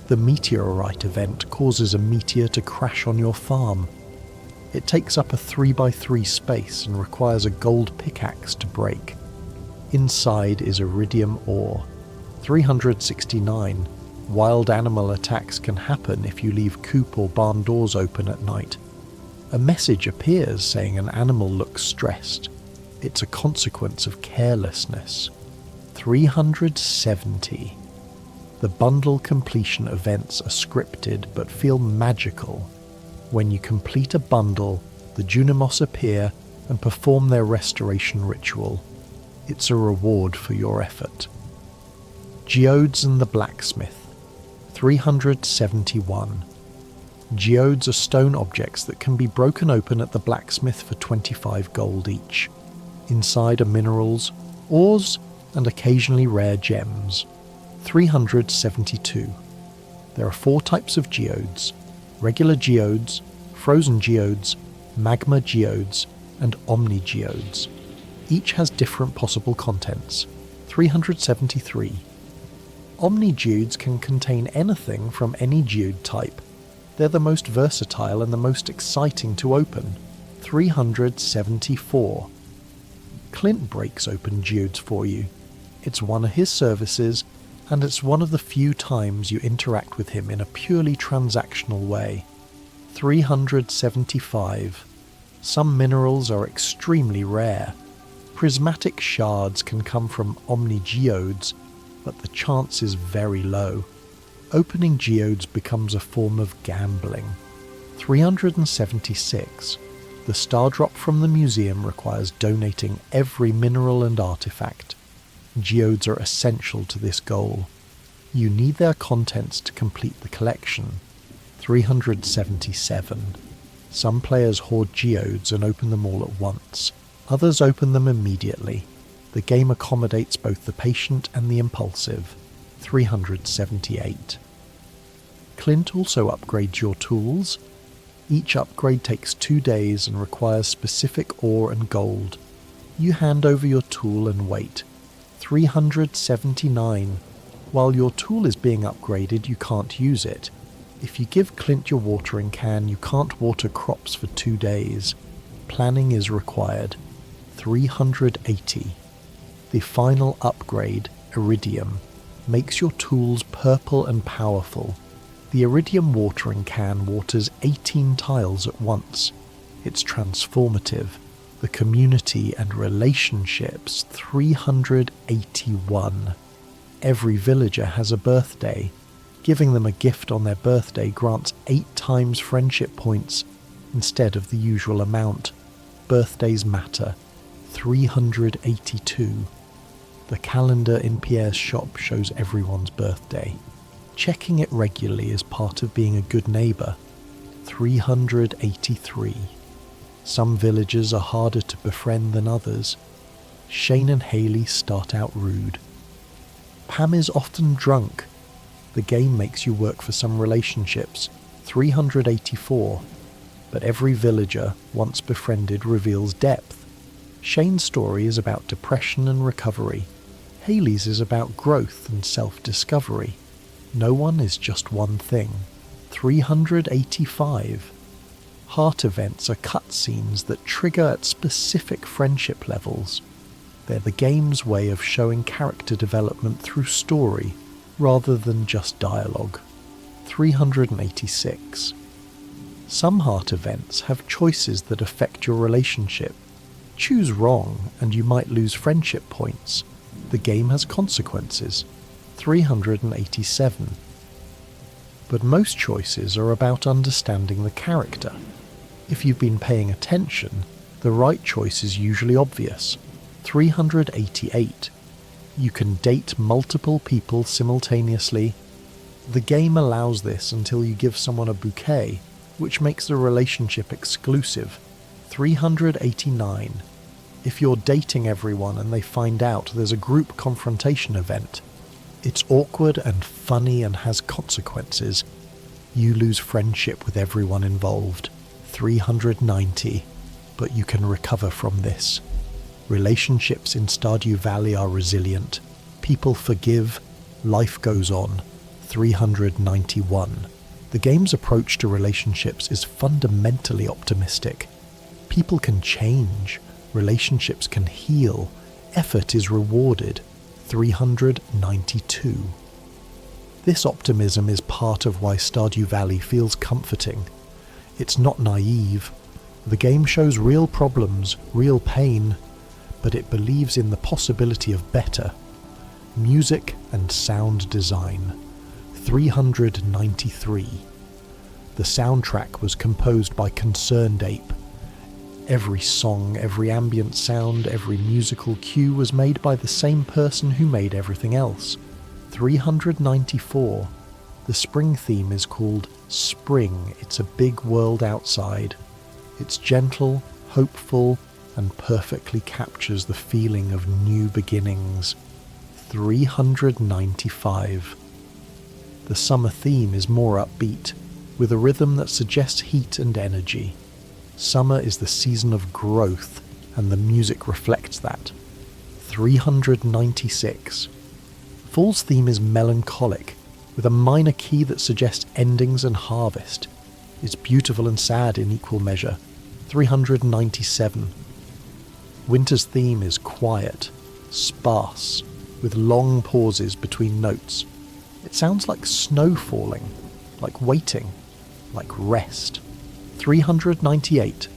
The meteorite event causes a meteor to crash on your farm. It takes up a 3x3 space and requires a gold pickaxe to break. Inside is iridium ore. 369. Wild animal attacks can happen if you leave coop or barn doors open at night. A message appears saying an animal looks stressed. It's a consequence of carelessness. 370. The bundle completion events are scripted but feel magical. When you complete a bundle, the Junimos appear and perform their restoration ritual. It's a reward for your effort. Geodes and the Blacksmith. 371. Geodes are stone objects that can be broken open at the blacksmith for 25 gold each. Inside are minerals, ores, and occasionally rare gems. 372. There are 4 types of geodes: regular geodes, frozen geodes, magma geodes, and omni geodes. Each has different possible contents. 373. Omni geodes can contain anything from any geode type. They're the most versatile and the most exciting to open. 374. Clint breaks open geodes for you. It's one of his services, and it's one of the few times you interact with him in a purely transactional way. 375. Some minerals are extremely rare. Prismatic shards can come from omni geodes, but the chance is very low. Opening geodes becomes a form of gambling. 376. The star drop from the museum requires donating every mineral and artifact. Geodes are essential to this goal. You need their contents to complete the collection. 377. Some players hoard geodes and open them all at once. Others open them immediately. The game accommodates both the patient and the impulsive. 378. Clint also upgrades your tools. Each upgrade takes 2 days and requires specific ore and gold. You hand over your tool and wait. 379. While your tool is being upgraded, you can't use it. If you give Clint your watering can, you can't water crops for 2 days. Planning is required. 380. The final upgrade, Iridium, makes your tools purple and powerful. The Iridium watering can waters 18 tiles at once. It's transformative. The community and relationships, 381. Every villager has a birthday. Giving them a gift on their birthday grants 8 times friendship points instead of the usual amount. Birthdays matter. 382. The calendar in Pierre's shop shows everyone's birthday. Checking it regularly is part of being a good neighbour. 383. Some villagers are harder to befriend than others. Shane and Haley start out rude. Pam is often drunk. The game makes you work for some relationships. 384. But every villager, once befriended, reveals depth. Shane's story is about depression and recovery. Haley's is about growth and self-discovery. No one is just one thing. 385. Heart events are cutscenes that trigger at specific friendship levels. They're the game's way of showing character development through story, rather than just dialogue. 386. Some heart events have choices that affect your relationship. Choose wrong and you might lose friendship points. The game has consequences. 387. But most choices are about understanding the character. If you've been paying attention, the right choice is usually obvious. 388. You can date multiple people simultaneously. The game allows this until you give someone a bouquet, which makes the relationship exclusive. 389. If you're dating everyone and they find out, there's a group confrontation event. It's awkward and funny and has consequences. You lose friendship with everyone involved. 390. But you can recover from this. Relationships in Stardew Valley are resilient. People forgive. Life goes on. 391. The game's approach to relationships is fundamentally optimistic. People can change, relationships can heal, effort is rewarded. 392. This optimism is part of why Stardew Valley feels comforting. It's not naive. The game shows real problems, real pain, but it believes in the possibility of better. Music and sound design. 393. The soundtrack was composed by Concerned Ape. Every song, every ambient sound, every musical cue was made by the same person who made everything else. 394. The spring theme is called Spring. It's a big world outside. It's gentle, hopeful, and perfectly captures the feeling of new beginnings. 395. The summer theme is more upbeat, with a rhythm that suggests heat and energy. Summer is the season of growth, and the music reflects that. 396. Fall's theme is melancholic, with a minor key that suggests endings and harvest. It's beautiful and sad in equal measure. 397. Winter's theme is quiet, sparse, with long pauses between notes. It sounds like snow falling, like waiting, like rest. 398.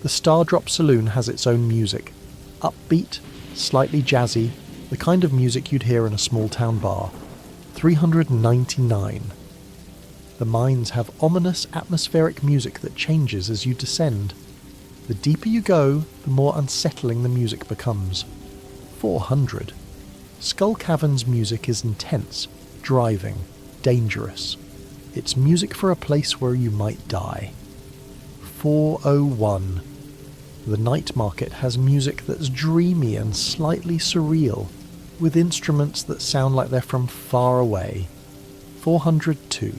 The Stardrop Saloon has its own music. Upbeat, slightly jazzy, the kind of music you'd hear in a small town bar. 399. The mines have ominous atmospheric music that changes as you descend. The deeper you go, the more unsettling the music becomes. 400. Skull Cavern's music is intense, driving, dangerous. It's music for a place where you might die. 401. The night market has music that's dreamy and slightly surreal, with instruments that sound like they're from far away. 402.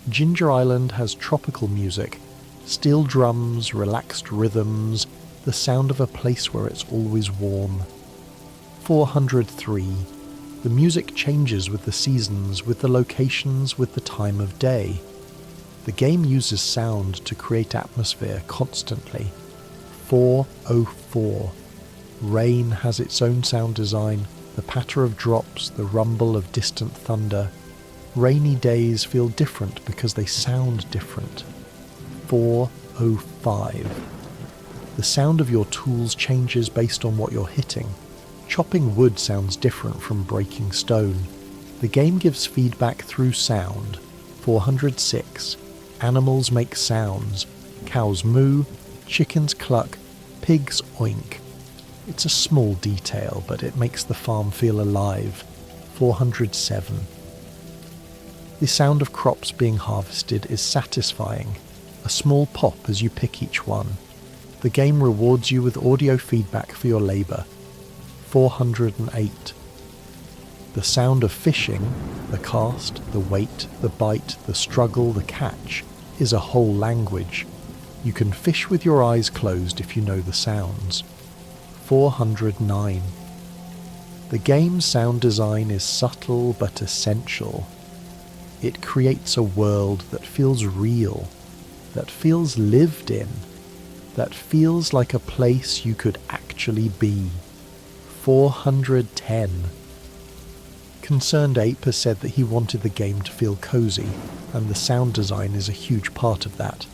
Ginger Island has tropical music, steel drums, relaxed rhythms, the sound of a place where it's always warm. 403. The music changes with the seasons, with the locations, with the time of day. The game uses sound to create atmosphere constantly. 404. Rain has its own sound design, the patter of drops, the rumble of distant thunder. Rainy days feel different because they sound different. 405. The sound of your tools changes based on what you're hitting. Chopping wood sounds different from breaking stone. The game gives feedback through sound. 406. Animals make sounds. Cows moo, chickens cluck, pigs oink. It's a small detail, but it makes the farm feel alive. 407. The sound of crops being harvested is satisfying. A small pop as you pick each one. The game rewards you with audio feedback for your labour. 408. The sound of fishing, the cast, the weight, the bite, the struggle, the catch, is a whole language. You can fish with your eyes closed if you know the sounds. 409. The game's sound design is subtle but essential. It creates a world that feels real, that feels lived in, that feels like a place you could actually be. 410. Concerned Ape has said that he wanted the game to feel cozy, and the sound design is a huge part of that.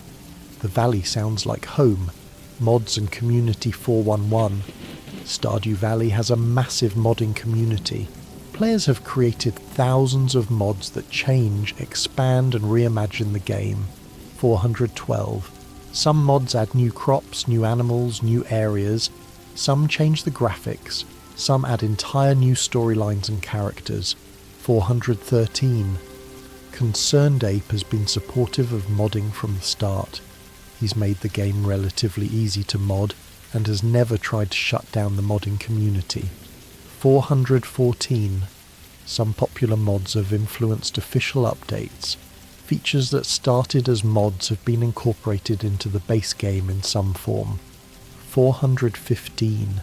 The valley sounds like home. Mods and Community 411. Stardew Valley has a massive modding community. Players have created thousands of mods that change, expand and reimagine the game. 412. Some mods add new crops, new animals, new areas. Some change the graphics. Some add entire new storylines and characters. 413. Concerned Ape has been supportive of modding from the start. He's made the game relatively easy to mod and has never tried to shut down the modding community. 414. Some popular mods have influenced official updates. Features that started as mods have been incorporated into the base game in some form. 415.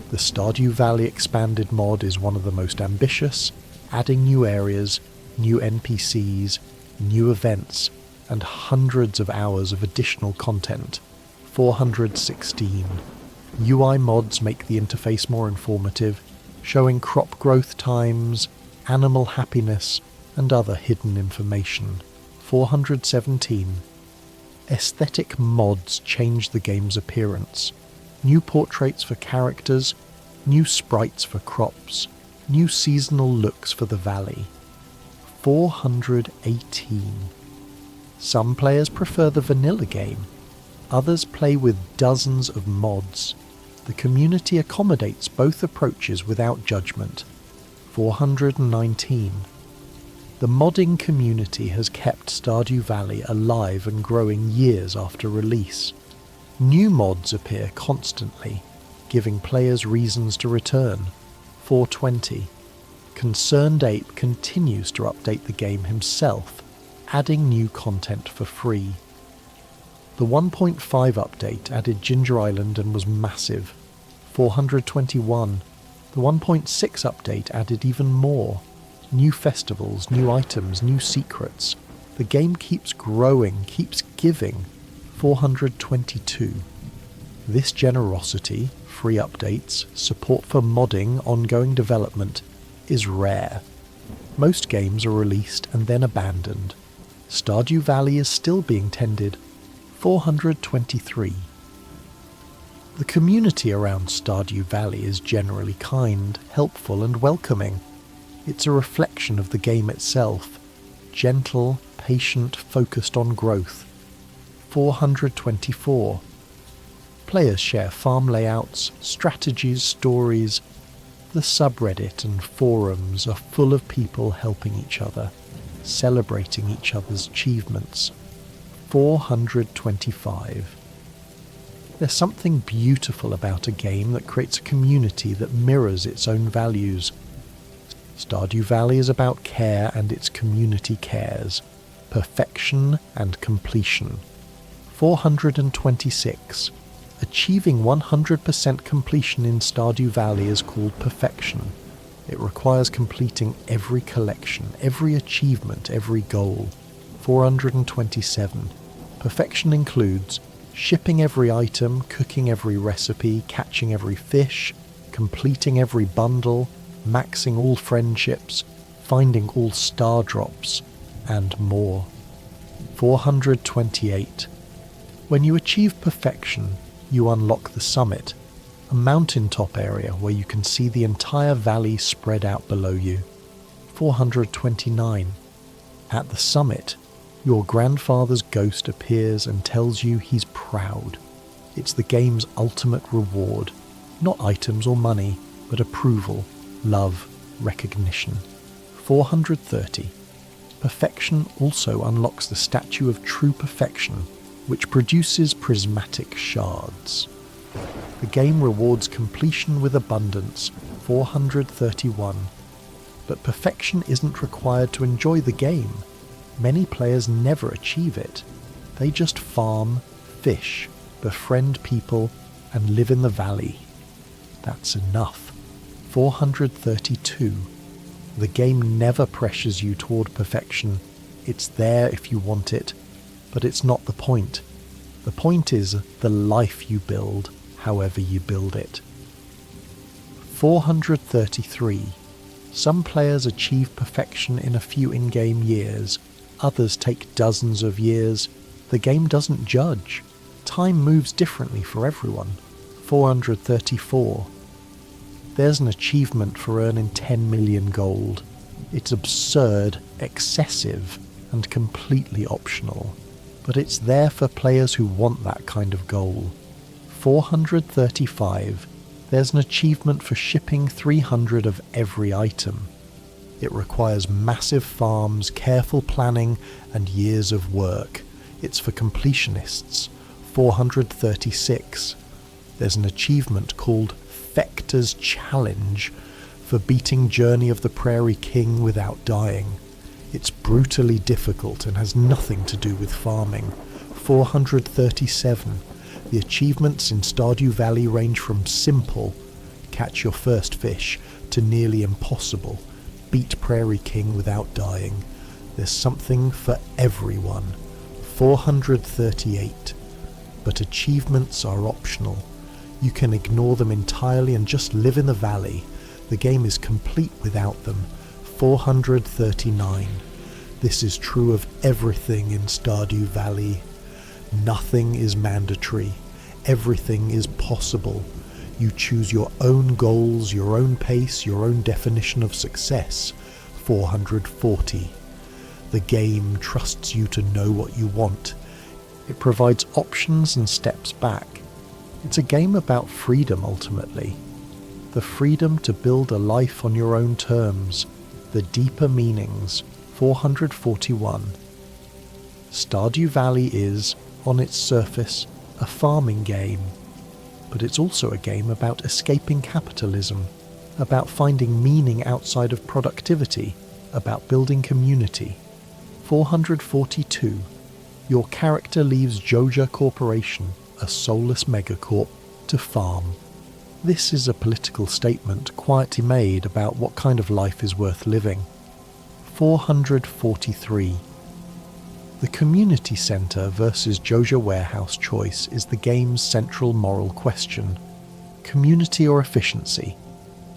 The Stardew Valley Expanded mod is one of the most ambitious, adding new areas, new NPCs, new events, and hundreds of hours of additional content. 416. UI mods make the interface more informative, showing crop growth times, animal happiness, and other hidden information. 417. Aesthetic mods change the game's appearance. New portraits for characters, new sprites for crops, new seasonal looks for the valley. 418. Some players prefer the vanilla game. Others play with dozens of mods. The community accommodates both approaches without judgment. 419. The modding community has kept Stardew Valley alive and growing years after release. New mods appear constantly, giving players reasons to return. 420. Concerned Ape continues to update the game himself, adding new content for free. The 1.5 update added Ginger Island and was massive. 421. The 1.6 update added even more. New festivals, new items, new secrets. The game keeps growing, keeps giving. 422. This generosity, free updates, support for modding, ongoing development, is rare. Most games are released and then abandoned. Stardew Valley is still being tended. 423. The community around Stardew Valley is generally kind, helpful and welcoming. It's a reflection of the game itself. Gentle, patient, focused on growth. 424. Players share farm layouts, strategies, stories. The subreddit and forums are full of people helping each other, celebrating each other's achievements. 425. There's something beautiful about a game that creates a community that mirrors its own values. Stardew Valley is about care and its community cares, perfection and completion. 426. Achieving 100% completion in Stardew Valley is called perfection. It requires completing every collection, every achievement, every goal. 427. Perfection includes shipping every item, cooking every recipe, catching every fish, completing every bundle, maxing all friendships, finding all star drops, and more. 428. When you achieve perfection, you unlock the summit, a mountaintop area where you can see the entire valley spread out below you. 429. At the summit, your grandfather's ghost appears and tells you he's proud. It's the game's ultimate reward, not items or money, but approval, love, recognition. 430. Perfection also unlocks the statue of true perfection, which produces prismatic shards. The game rewards completion with abundance. 431. But perfection isn't required to enjoy the game. Many players never achieve it. They just farm, fish, befriend people, and live in the valley. That's enough. 432. The game never pressures you toward perfection. It's there if you want it, but it's not the point. The point is the life you build, however you build it. 433. Some players achieve perfection in a few in-game years. Others take dozens of years. The game doesn't judge. Time moves differently for everyone. 434. There's an achievement for earning 10 million gold. It's absurd, excessive, and completely optional. But it's there for players who want that kind of goal. 435. There's an achievement for shipping 300 of every item. It requires massive farms, careful planning, and years of work. It's for completionists. 436. There's an achievement called Fector's Challenge for beating Journey of the Prairie King without dying. It's brutally difficult and has nothing to do with farming. 437. The achievements in Stardew Valley range from simple, catch your first fish, to nearly impossible, beat Prairie King without dying. There's something for everyone. 438. But achievements are optional. You can ignore them entirely and just live in the valley. The game is complete without them. 439. This is true of everything in Stardew Valley. Nothing is mandatory. Everything is possible. You choose your own goals, your own pace, your own definition of success. 440. The game trusts you to know what you want. It provides options and steps back. It's a game about freedom ultimately. The freedom to build a life on your own terms. The deeper meanings. 441. Stardew Valley is, on its surface, a farming game. But it's also a game about escaping capitalism, about finding meaning outside of productivity, about building community. 442. Your character leaves Joja Corporation, a soulless megacorp, to farm. This is a political statement quietly made about what kind of life is worth living. 443. The community centre versus Joja Warehouse choice is the game's central moral question. Community or efficiency?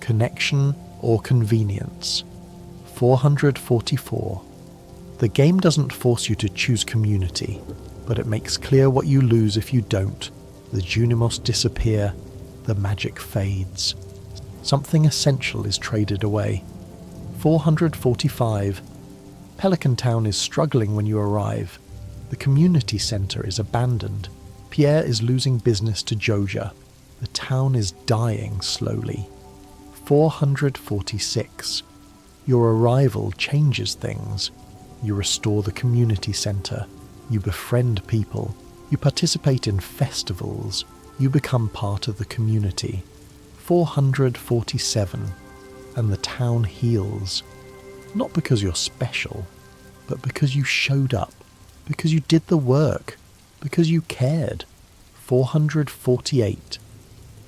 Connection or convenience? 444. The game doesn't force you to choose community, but it makes clear what you lose if you don't. The Junimos disappear, the magic fades. Something essential is traded away. 445. Pelican Town is struggling when you arrive. The community centre is abandoned. Pierre is losing business to Joja. The town is dying slowly. 446. Your arrival changes things. You restore the community centre. You befriend people. You participate in festivals. You become part of the community. 447. And the town heals. Not because you're special, but because you showed up, because you did the work, because you cared. 448.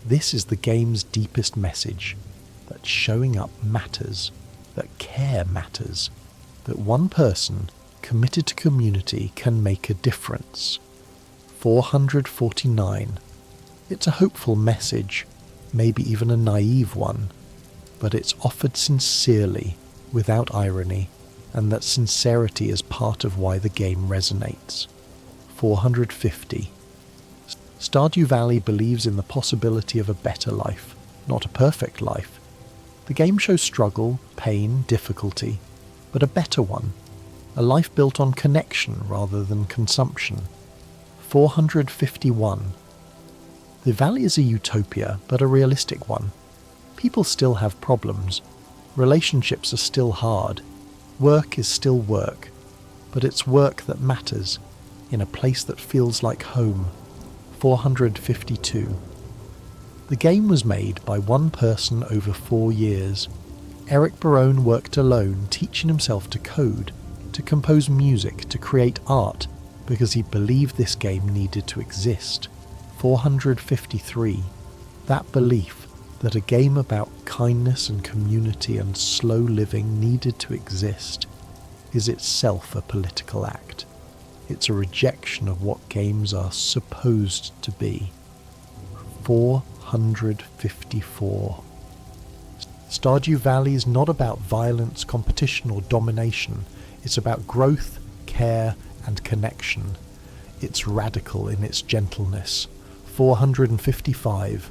This is the game's deepest message, that showing up matters, that care matters, that one person committed to community can make a difference. 449. It's a hopeful message, maybe even a naive one, but it's offered sincerely, without irony, and that sincerity is part of why the game resonates. 450. Stardew Valley believes in the possibility of a better life, not a perfect life. The game shows struggle, pain, difficulty, but a better one, a life built on connection rather than consumption. 451. The valley is a utopia, but a realistic one. People still have problems. Relationships are still hard. Work is still work. But it's work that matters, in a place that feels like home. 452. The game was made by one person over 4 years. Eric Barone worked alone, teaching himself to code, to compose music, to create art, because he believed this game needed to exist. 453. That belief, that a game about kindness and community and slow living needed to exist, is itself a political act. It's a rejection of what games are supposed to be. 454. Stardew Valley is not about violence, competition or domination. It's about growth, care and connection. It's radical in its gentleness. 455.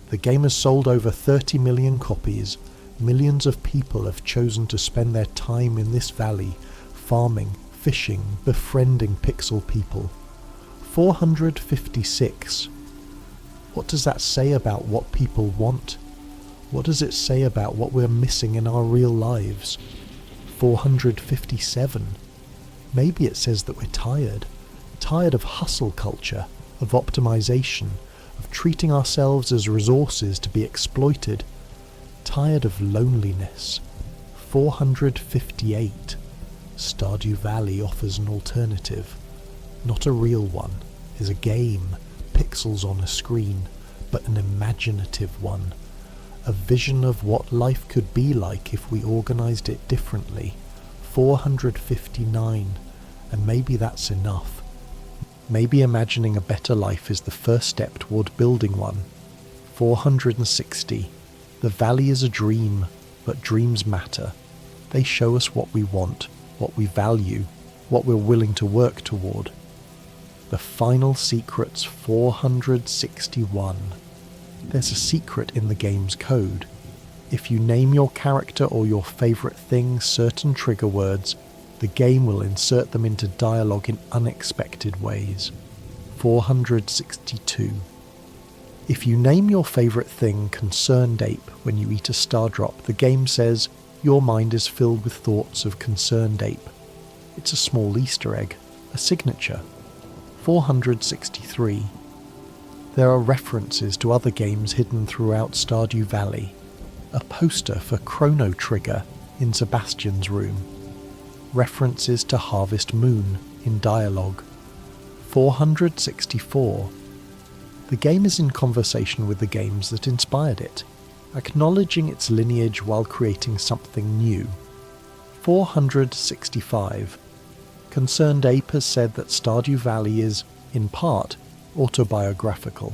The game has sold over 30 million copies. Millions of people have chosen to spend their time in this valley, farming, fishing, befriending pixel people. 456. What does that say about what people want? What does it say about what we're missing in our real lives? 457. Maybe it says that we're tired of hustle culture, of optimization, of treating ourselves as resources to be exploited, tired of loneliness. 458. Stardew Valley offers an alternative. Not a real one, is a game, pixels on a screen, but an imaginative one. A vision of what life could be like if we organised it differently. 459, and maybe that's enough. Maybe imagining a better life is the first step toward building one. 460. The valley is a dream, but dreams matter. They show us what we want, what we value, what we're willing to work toward. The final secrets. 461. There's a secret in the game's code. If you name your character or your favourite thing certain trigger words, the game will insert them into dialogue in unexpected ways. 462. If you name your favourite thing Concerned Ape when you eat a star drop, the game says your mind is filled with thoughts of Concerned Ape. It's a small Easter egg, a signature. 463. There are references to other games hidden throughout Stardew Valley. A poster for Chrono Trigger in Sebastian's room. References to Harvest Moon in dialogue. 464. The game is in conversation with the games that inspired it, acknowledging its lineage while creating something new. 465. Concerned Ape has said that Stardew Valley is, in part, autobiographical.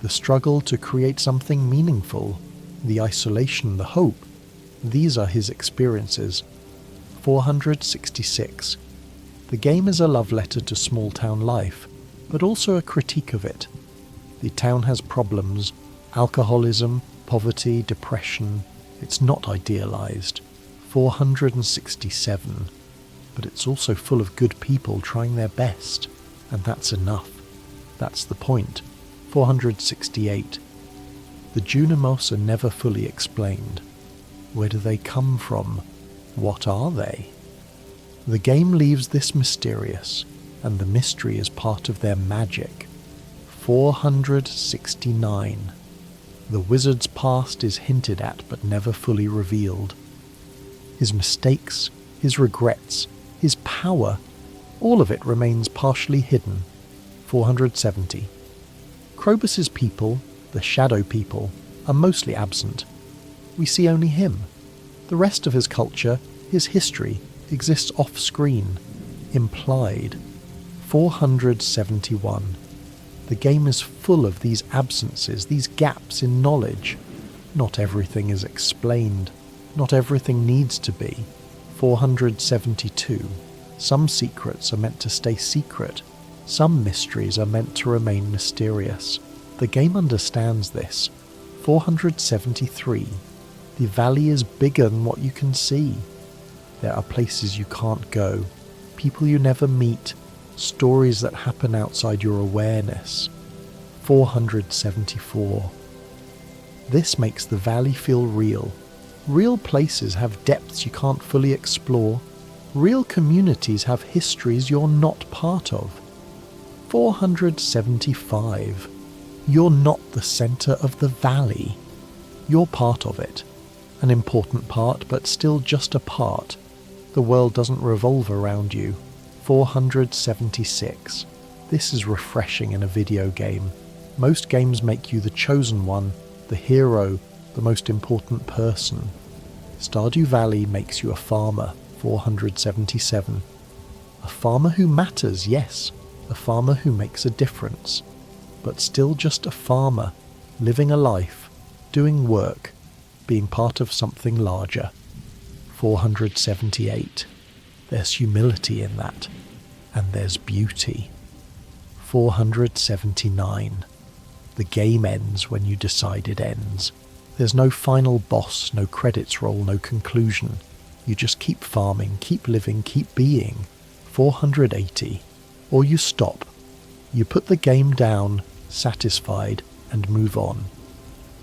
The struggle to create something meaningful, the isolation, the hope, these are his experiences. 466. The game is a love letter to small-town life, but also a critique of it. The town has problems, alcoholism, poverty, depression. It's not idealized. 467. But it's also full of good people trying their best, and that's enough. That's the point. 468. The Junimos are never fully explained. Where do they come from? What are they? The game leaves this mysterious, and the mystery is part of their magic. 469. The wizard's past is hinted at but never fully revealed. His mistakes, his regrets, his power, all of it remains partially hidden. 470. Krobus's people, the Shadow People, are mostly absent. We see only him. The rest of his culture, his history, exists off-screen, implied. 471. The game is full of these absences, these gaps in knowledge. Not everything is explained. Not everything needs to be. 472. Some secrets are meant to stay secret. Some mysteries are meant to remain mysterious. The game understands this. 473. The valley is bigger than what you can see. There are places you can't go, people you never meet, stories that happen outside your awareness. 474. This makes the valley feel real. Real places have depths you can't fully explore. Real communities have histories you're not part of. 475. You're not the centre of the valley. You're part of it. An important part, but still just a part. The world doesn't revolve around you. 476. This is refreshing in a video game. Most games make you the chosen one, the hero, the most important person. Stardew Valley makes you a farmer. 477. A farmer who matters, yes. A farmer who makes a difference. But still just a farmer, living a life, doing work, being part of something larger. 478. There's humility in that, and there's beauty. 479. The game ends when you decide it ends. There's no final boss, no credits roll, no conclusion. You just keep farming, keep living, keep being. 480. Or you stop. You put the game down, satisfied, and move on.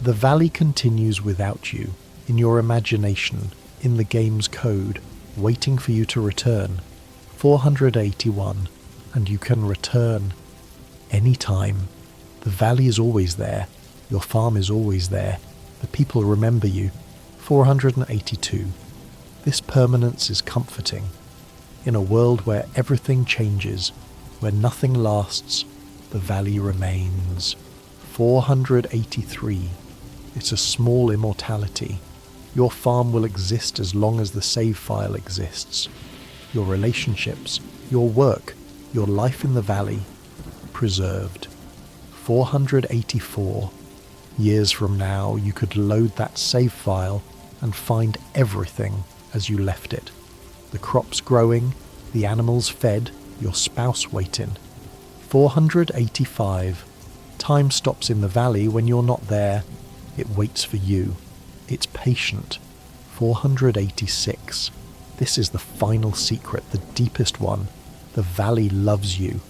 The valley continues without you, in your imagination, in the game's code, waiting for you to return. 481. And you can return anytime. The valley is always there. Your farm is always there. The people remember you. 482. This permanence is comforting. In a world where everything changes, where nothing lasts, the valley remains. 483. It's a small immortality. Your farm will exist as long as the save file exists. Your relationships, your work, your life in the valley, preserved. 484. Years from now, you could load that save file and find everything as you left it. The crops growing, the animals fed, your spouse waiting. 485. Time stops in the valley when you're not there. It waits for you. It's patient. 486. This is the final secret, the deepest one. The valley loves you.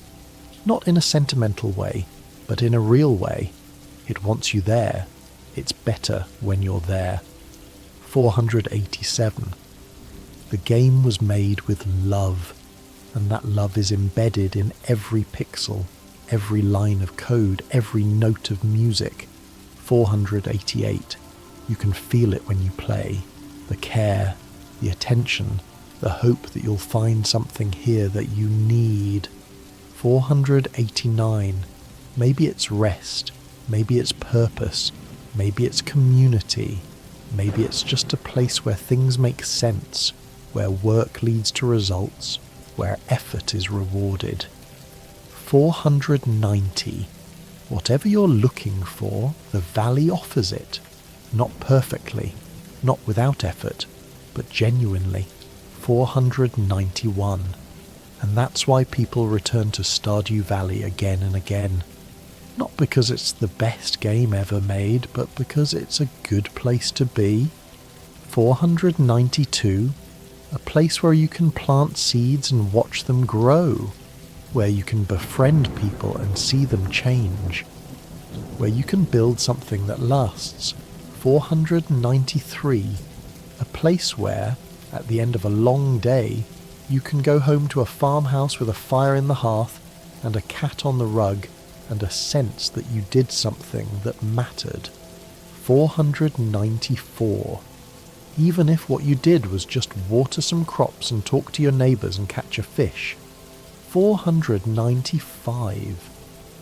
Not in a sentimental way, but in a real way. It wants you there. It's better when you're there. 487. The game was made with love, and that love is embedded in every pixel, every line of code, every note of music. 488. You can feel it when you play. The care, the attention, the hope that you'll find something here that you need. 489. Maybe it's rest, maybe it's purpose, maybe it's community, maybe it's just a place where things make sense, where work leads to results, where effort is rewarded. 490. Whatever you're looking for, the valley offers it. Not perfectly, not without effort, but genuinely. 491. And that's why people return to Stardew Valley again and again. Not because it's the best game ever made, but because it's a good place to be. 492. A place where you can plant seeds and watch them grow. Where you can befriend people and see them change. Where you can build something that lasts. 493. A place where, at the end of a long day, you can go home to a farmhouse with a fire in the hearth and a cat on the rug and a sense that you did something that mattered. 494. Even if what you did was just water some crops and talk to your neighbours and catch a fish. 495.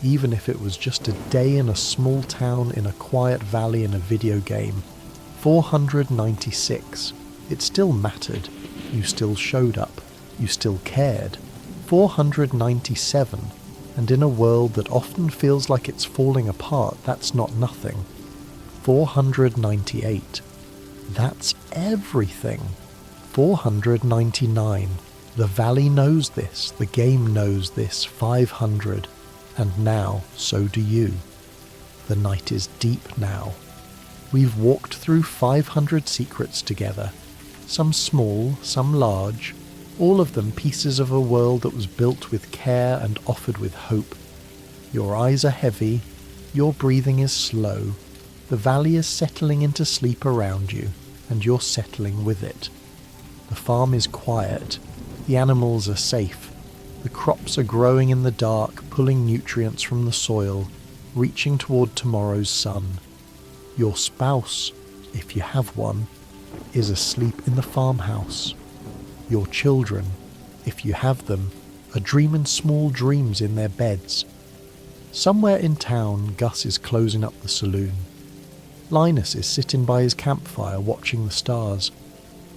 Even if it was just a day in a small town in a quiet valley in a video game. 496. It still mattered. You still showed up. You still cared. 497. And in a world that often feels like it's falling apart, that's not nothing. 498. That's everything. 499. The valley knows this. The game knows this. 500. And now, so do you. The night is deep now. We've walked through 500 secrets together. Some small, some large, all of them pieces of a world that was built with care and offered with hope. Your eyes are heavy, your breathing is slow, the valley is settling into sleep around you, and you're settling with it. The farm is quiet, the animals are safe, the crops are growing in the dark, pulling nutrients from the soil, reaching toward tomorrow's sun. Your spouse, if you have one, is asleep in the farmhouse. Your children, if you have them, are dreaming small dreams in their beds. Somewhere in town, Gus is closing up the saloon. Linus is sitting by his campfire watching the stars.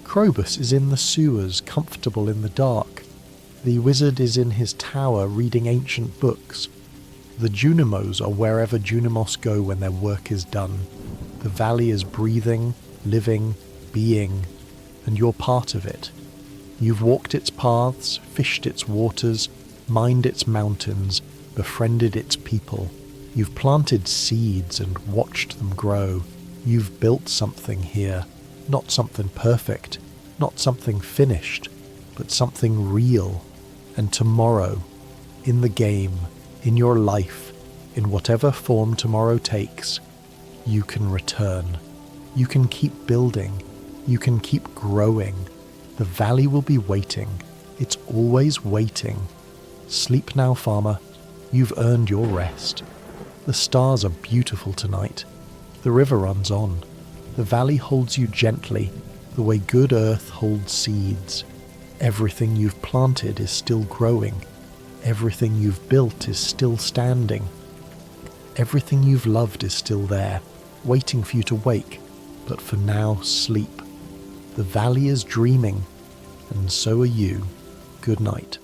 Krobus is in the sewers, comfortable in the dark. The wizard is in his tower reading ancient books. The Junimos are wherever Junimos go when their work is done. The valley is breathing, living, being, and you're part of it. You've walked its paths, fished its waters, mined its mountains, befriended its people. You've planted seeds and watched them grow. You've built something here, not something perfect, not something finished, but something real. And tomorrow, in the game, in your life, in whatever form tomorrow takes, you can return. You can keep building. You can keep growing. The valley will be waiting. It's always waiting. Sleep now, farmer. You've earned your rest. The stars are beautiful tonight. The river runs on. The valley holds you gently, the way good earth holds seeds. Everything you've planted is still growing. Everything you've built is still standing. Everything you've loved is still there. waiting for you to wake, but for now, sleep. The valley is dreaming, and so are you. Good night.